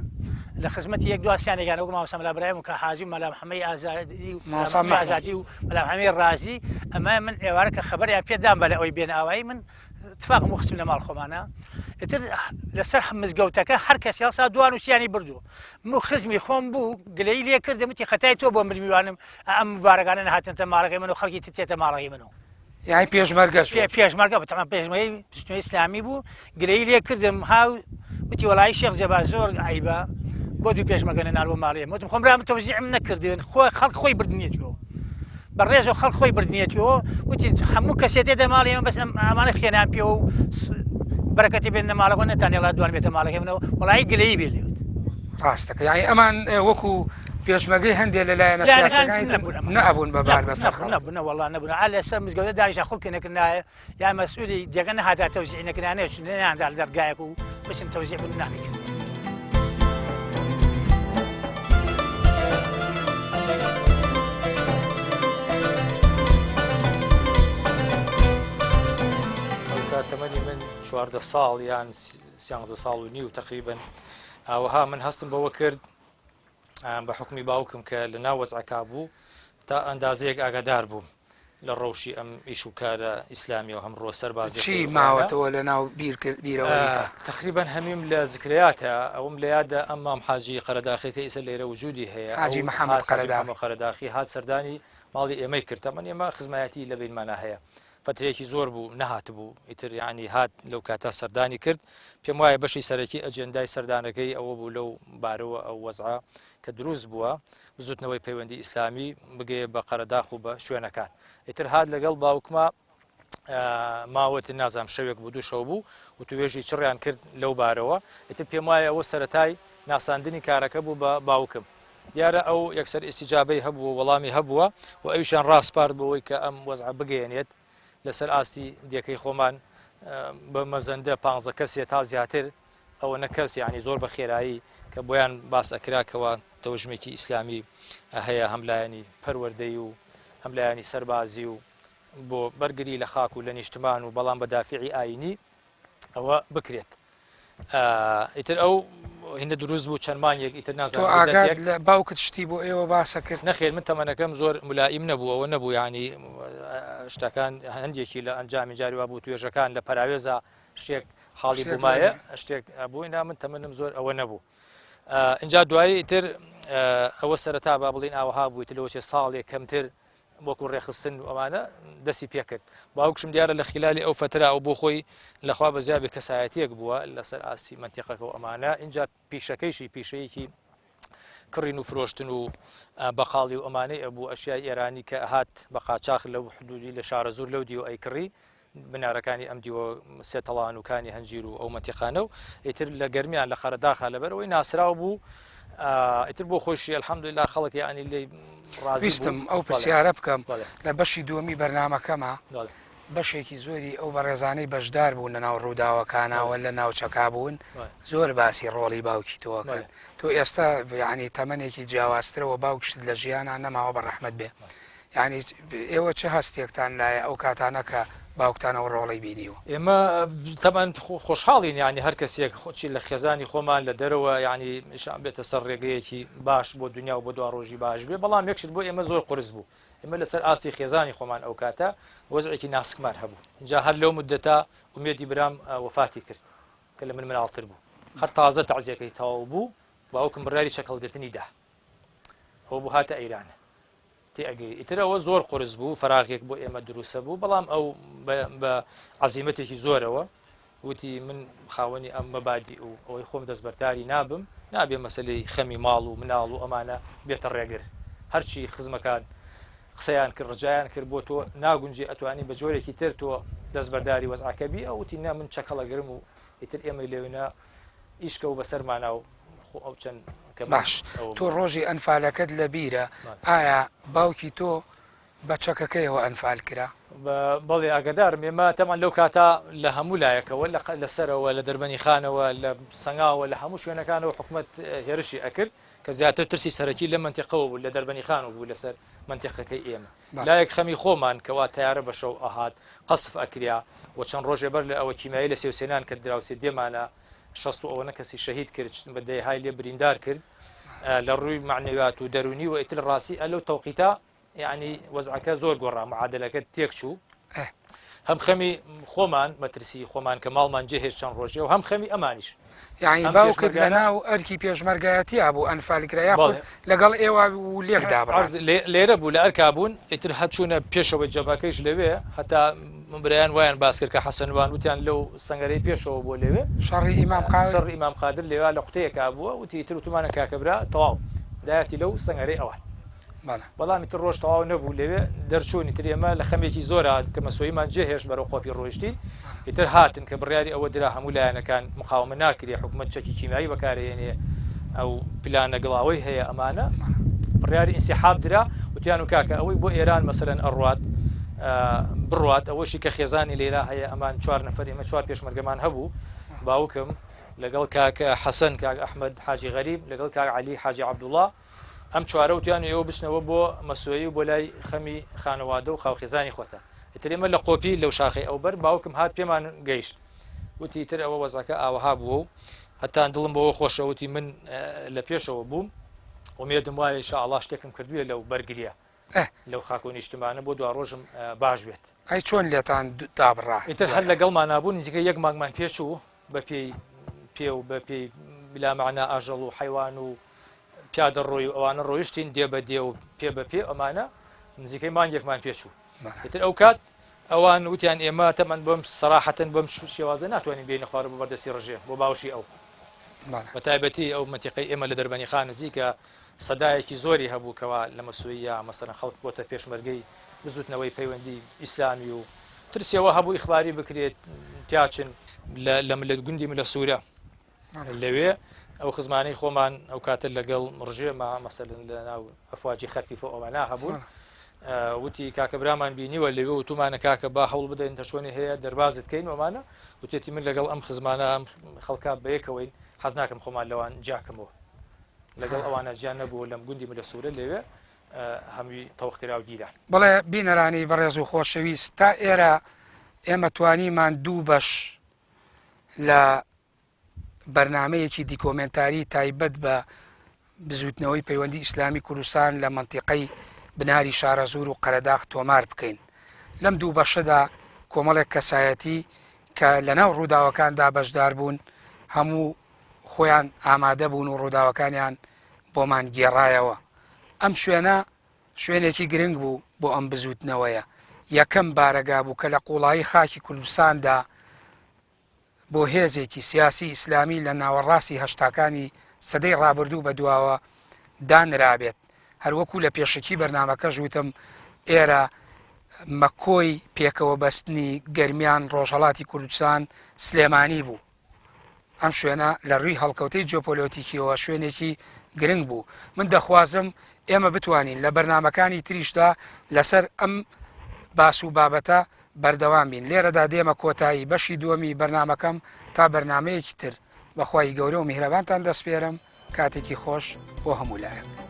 لە خزمەتی یەک دواسیانێکیان وەکو مامەسا مەلا برایم و کە حاجی و مەلا محەممەد ئازادی و مەلا محەممەد رازی ئەمە من ئێوارە کە خەبەریان پێدام بە لە ئەوەی بێنە ئاوایی من اتفاقم وەختم لە ماڵ خۆمانە ئیتر لەسەر مزگەوتەکە هەر کەس هەڵسا دوان وشیانی بردووە من خزمی خۆم بوو گلەی لێ کردم وتی خەتای تۆ بۆ مروانم ئەم مبارەکانە نهاتنتە ماڵەکەی من و خەڵکی تێتە ماڵەکەی منەوە یعنی پێشمەرگەش پێشمەرگە بەتەمان پێشمەرگەی بزوتنەوەی ئیسلامی بوو گلەی لێ کردم هاو وتی وەڵای شێخ جەبار زۆر عیبە بۆ دوو پێشمەرگە نێنال بۆ ماڵێ وتم خۆم برام تەوزیعم نەکردن خەڵک خۆی بردنیەتەوە بەڕێز و خەڵک خۆی بردنیەتەوە وتی هەموو کەسێ تێدە ماڵێ ئێمە بەس ئەمانە خێنان پێ و بەرەکەتی بێنە ماڵەوە نەتانێڵا دوان بێتە ماڵەکەی منەوە وەڵای گلەیی بێ لێوت ڕاستەکە یعنی ئەمان وەکو پێشمەگەی هەندێک لەلایەنە سیاسەکانی نەبوون بەبار بەسەر نەبوون وەڵا نەبوون على سەر مزگەوتە داریشە خوڵکێنێک نایە یا مەسئولی دێگە نەهاتا تەوزیع نەکرانەیە چونیاندا دەرگایەک و بچن تەوزیع بوون ناکەین. تەمەنی من 14 ساڵ یان 13 ساڵ و نیو تقریبا ئەوها من هەستم بەوە کرد بە حکمی باوکم کە لە ناو وەزعەکە بوو تا ئەندازەیەک ئاگادار بووم لە ڕەوشی ئەم ئیش و کارە ئیسلامی و هەمڕۆ سەربازی چی ماوەتەوە لە ناو بیرەوەیدا تقریبا هەمیم لە ذکرياتە ئەوم لە یادە ئەمام حاجی قەرەداخیکە ئیسە لێرە وجودی هەیە حاجی محەممەد قەرەداخی هات سەردانی ماڵی ئێمەی کردە من ئێمە خزمایەتی لە بینمانە هەیە فترێکی زۆر بوو نەهات بوو ئیتر یعنی هات لەو کاتا سەردانی کرد پێم وایە بەشی سەرەکی ئەجێندای سەردانەکەی ئەوە بوو لەو بارەوە ئەو وەزعە کە دروست بووە بزوتنەوەی پەیوەندی ئیسلامی بگێ بە قەرەداخ و بە شوێنەکان ئیتر هات لەگەڵ باوکما ماوەتی نازام شەوێک بوو دوو شەو بوو و توێژی چڕیان کرد لەو بارەوە ئیتر پێم وایە ئەوە سەرەتای ناساندنی کارەکە بوو بە باوکم دیارە ئەو یەکسەر ئیسیجابەی هەبووە وەڵامی هەبووە و ئەویشان ڕاستپارت بەوەی کە ئەم وەزعە بگەێنێت لەسەر ئاستی دیەکەی خۆمان بە مەزەندە 15 کەسێ تا زیاتر ئەوە نەکەس یعنی زۆر بە خێرایی کە بۆیان باس ئەکراکەوە تەوژمێکی ئیسلامی هەیە هەملایەنی پەروەردەی و هەملایەنی سەربازی و بۆ بەرگری لە خاک و لە نیشتمان و بەڵام بە دافعی ئاینی ئەوە بکرێت ئیتر ئەو هینە دروست بوو چەندمانێک ئیتر نازانێت لە باوکت شتی بۆ ئێوە باسە کرد نەخێر من تەمەنەکەم زۆر ملائیم نەبوو ئەوە نەبوو ینی شتەکان هەندێکی لە ئەنجامی جاریوا بوو توێژەکان لە پەراوێزە شتێک حاڵی بوومایە شتێک بووینا من تەمەنم زۆر ئەوە نەبوو اینجا دوایی تر ئەوە سەرەتا با بڵین ئاوەها بووی لەوەچێ ساڵێک کەمتر وەکو ڕێخستن و ئەمانە دەستی پێکرد باوکشم دیارە لە خلالی ئەو فترا ئەو بۆ خۆی لەخوا بەزیابی کەسایەتیەک بووە لەسەر ئاسی منتیقەکە و ئەمانە اینجا پیشەکەیشی پیشەیەکی کڕین و فرۆشتن و بەقاڵی و ئەمانەی ئەبوو ئەشیای ئێرانی کە هات بە قاچاق لەو حدودی لە شارە زۆر لەو دیوە ئەیکڕی بنارەکانی ئەم دیوە سێتەڵانوکانی هەنجیر و ئەو منتیقانە و ئیتر لە گەرمیان لە خەرەداخە لەبەرەوەی ناسرااو بوو ئیتر بۆ خۆشی الحەمدولله خەڵک یعنی لێ ڕازیستم ئەو پرسیارە بکەم لە بەشی دووەمی بەرنامەکەمە بەشێکی زۆری ئەو بەڕێزانەی بەشدار بوون لە ناو ڕووداوەکانەوە لە ناوچەکا بوون زۆر باسی ڕۆڵی باوکی تۆکەن تۆ ئێستا ینی تەمەنێکی جیاوازترەوە باوکشت لە ژیانە نەماوە بە ڕەحمەت بێ ینی ئێوە چه هەستێکتان لایە ئەو کاتانە کە باوکتانەوە ڕۆڵی بینیوە ئێمە تەمان خۆشحاڵین ینی هەر کەسێک خۆچی لە خێزانی خۆمان لە دەرەوە ینی شان بێتە سەر ڕێگەیەکی باش بۆ دنیا و بۆ دوا ڕۆژی باش بێ بەڵام یەکشت بۆ ئێمە زۆر قرس بوو ئێمە لەسەر ئاستی خێزانی خۆمان ئەو کاتە وەزعێکی ناسکمار هەبوو اینجا هەر لەو مدەتا ومێدی برام وفاتی کرد کە لە من مناڵتر بوو هەر تازە تەعزیەکەی تەواو بوو باوکم بڕیاری چەکەڵگرتنی دا ئەوە بوو هاتە ئەیرانە تێگەی ئیترەوە زۆر قرس بوو فراغێک بۆ ئێمە دروستە بوو بەڵام ئەو بە عەزیمەتێکی زۆرەوە وتی من خاوەنی ئەم مەبادی و ئەوەی خۆم دەستبەرداری نابم نابێ مەسەلەی خەمی ماڵ و مناڵ و ئەمانە بێتە ڕێگر هەرچی خزمەکان قسەیان کرد ڕجایان کرد بۆ تۆ ناگونجی ئەتوانی بە جۆرێکی تر تۆ دەستبەرداری وەزعەکەبی ئەوتی نا من چەکەڵەگرم و ئیتر ئێمە لێوێنە ئیشکە و بەسەرمانە و ئەو چەند باش تۆ ڕۆژی ئەنفالەکەت لە بیرە ئایا باوکی تۆ بە چەکەکەیەوە ئەنفال کرا بەڵێ ئاگدارم ئێمە تەمان لەو کاتا لە هەموو لایەکەوە لەسەرەوە لە دەربەنی خانەوە لە سەنگاوە لە هەموو شوێنەکانەوە حکومەت هێرشی ئەکرد کە زیاتر ترسی سەرەکی لە منتیقەوە بوو لە دەربەنی خانەوە بوو لەسەر منتیقەکەی ئێمە لایەک خەمی خۆمان کەوا تیارە بە شەو ئاهات قەسف ئەکریا و چەند ڕۆژێ بەر لە ئەوە کیمایی لە سێوسێنان کە دراوسێ دێمانە 60 ئەوەنە کەسی شەهید کرد بەدەی های لێ بریندار کرد لە ڕووی معنویات و دەرونی و ئیتر ڕاستی ئەلەو تەوقیتا یعنی وەزعەکە زۆر گۆڕا معادلەکە تێک چوو هەم خەمی خۆمان مەترسی خۆمان کە ماڵمان جێهێش چەند ڕۆژێ و هەم خەمی ئەمانیش یعنی باوکت لە ناو ئەرکی پێشمەرگایەتیە بوو ئەنفالکرا یاخود لەگەڵ ئێوە و لێکدا لێرە بوو لە ئەرکا بوون ئیتر هەچوونە پێشەوەی جەباکەیش لەوێ هەتا برایان وایان باس کرد کە حەسەنوان وتیان لەو سەنگەرەی پێشەوە بۆ لەوێ شەڕی ئیمام قادر لێوە لە قوتەیەکا بووە وتی تر وتمانە کاکەبرا تەواو دایەتی لەو سەنگەرەی ئەوە بەڵامی تر ڕۆژ تەواو نەبوو لەوێ دەرچوونی تر ئێمە لە خەمێکی زۆرە کە مەسۆیمان جێهێش بەرەو قۆپی ڕۆیشتی ئیتر هاتن کە بڕیاری ئەوە درا هەموو لایەنەکان مقاومە ناکرێ حکومەت چەکی کیمایی بەکارهێنێ ئەو پلانە گڵاوی هەیە ئەمانە بڕیاری ئینسیحاب درا وتیان و کاکە ئەوەی بۆ ئێران مەسەرەن ئەڕوات بڕوات ئەوەشی کە خێزانی لێرا هەیە ئەمان 4 نەفەر ئێمە 4 پێشمەرگەمان هەبوو باوکم لەگەڵ کاکە حەسەن کاک ئەحمەد حاجی غەریب لەگەڵ کاک عەلی حاجی عەبدوڵڵا ئەم چوارە وتیان ئێوە بچنەوە بۆ مەسوێی و بۆ لای خەمی خانەوادە و خاوخێزانی خۆتە ئیتر ئێمە لە قۆپی لەو شاخەی ئەو بەر باوکم هات پێمان گەیشت وتی تر ئەوە وەزەکە ئاوەها بووە و هەتان دڵم بەوە خۆشەوتی من لە پێشەوە بووم ومێدم وایە ئینشاءڵڵا شتێکم کردووە لەو بەرگریە لەو خاک و نیشتمانە بۆ دوا ڕۆژم باش بێت ئەی چۆن لێتان دابڕا ئیتر هەر لەگەڵمان نابوو نزیکە یەک مانگمان پێچوو بە پێ و بە پێی بلامەعنا ئاژەڵ و حیوان و پیادە ڕۆی و ئەوانە ڕۆیشتین دێ بە دێ و پێ بە پێ ئەمانە نزیکەی مانگێکمان پێچوو ئیتر ئەو کات ئەوان وتیان ئێمە تەمەەن بۆم سەراحەتەن بۆم شێوازە ناتوانین بێنە خوارە بۆ بەردەستی ڕژێ بۆ باوشی ئەو بە تایبەتی ئەو منتیقەی ئێمە لە دەربەنی خان نزیکە سەدایەکی زۆری هەبوو کەوا لە مەسوویە مەسەرەن خەڵک بۆتە پێشمەرگەی بزوتنەوەی پەیوەندی ئیسلامی و ترسیەوە هەبوو ئیخباری بکرێت تیاچن لە گوندی ملە سوورە لەوێ ئەو خزمانەی خۆمان ئەو کاتە لەگەڵ ڕژێمە مەسەلەن لە ناو ئەفواجی خەرفی فۆ ئەوانە هەبوون وتی کاکە برامان بینیوە لەوێ و تومانە کاکە با هەوڵ بدەین تەشۆنی هەیە دەربازت کەین وەمانە وتێتی من لەگەڵ ئەم خزمانە ئەم خەڵکا بەیەکەوەین حەز ناکەم خۆمان لەوان جاکەمەوە لەگەڵ ئەوانە جیان نەبوو لەم گوندی ملە سوورە لەوێ هەمووی تەوەخترا و گیرە بڵێ بینەرانی بەڕێز و خۆشەویست تا ئێرە ئێمە توانیمان دوو بەش لە بەرنمەیەکی دیکۆمنتاری تایبەت بە بزوتنەوەی پەیوەندی ئیسلامی کوردستان لە منتیقەی بناری شارەزور و قەرەداغ تۆمار بکەین لەم دوو بەشەدا کۆمەڵێک کەسایەتی کە لەناو ڕووداوەکاندا بەشدار بوون هەموو خۆیان ئامادە بوون و ڕووداوەکانیان بۆمان گێڕایەوە ئەم شوێنە شوێنێکی گرنگ بوو بۆ ئەم بزوتنەوەیە یەکەم بارەگا بوو کە لە قوڵایی خاکی کوردستاندا بۆ هێزێکی سیاسی ئیسلامی لە ناوەڕاستی هەشتاکانی سەدەی ڕابردوو بە دواوە دانرابێت هەروەکو لە پێشکی بەرنامەکە ژوتم ئێرە مەکۆی پێکەوە بەستنی گەرمیان ڕۆژهەڵاتی کوردستان سلێمانی بوو ئەم شوێنە لە ڕووی هەڵکەوتەی جۆپۆلۆتیکیەوە شوێنێکی گرنگ بوو من دەخوازم ئێمە بتوانین لە بەرنمەکانی تریشدا لەسەر ئەم باس و بابەتە بەردەوام بین لێرەدا دێمە کۆتایی بەشی دووەمی بەرنمەکەم تا بەرنمەیەکی تر بەخوای گەورە و میهرەبانتان دەسپێرم کاتێکی خۆش بۆ هەموو لایەک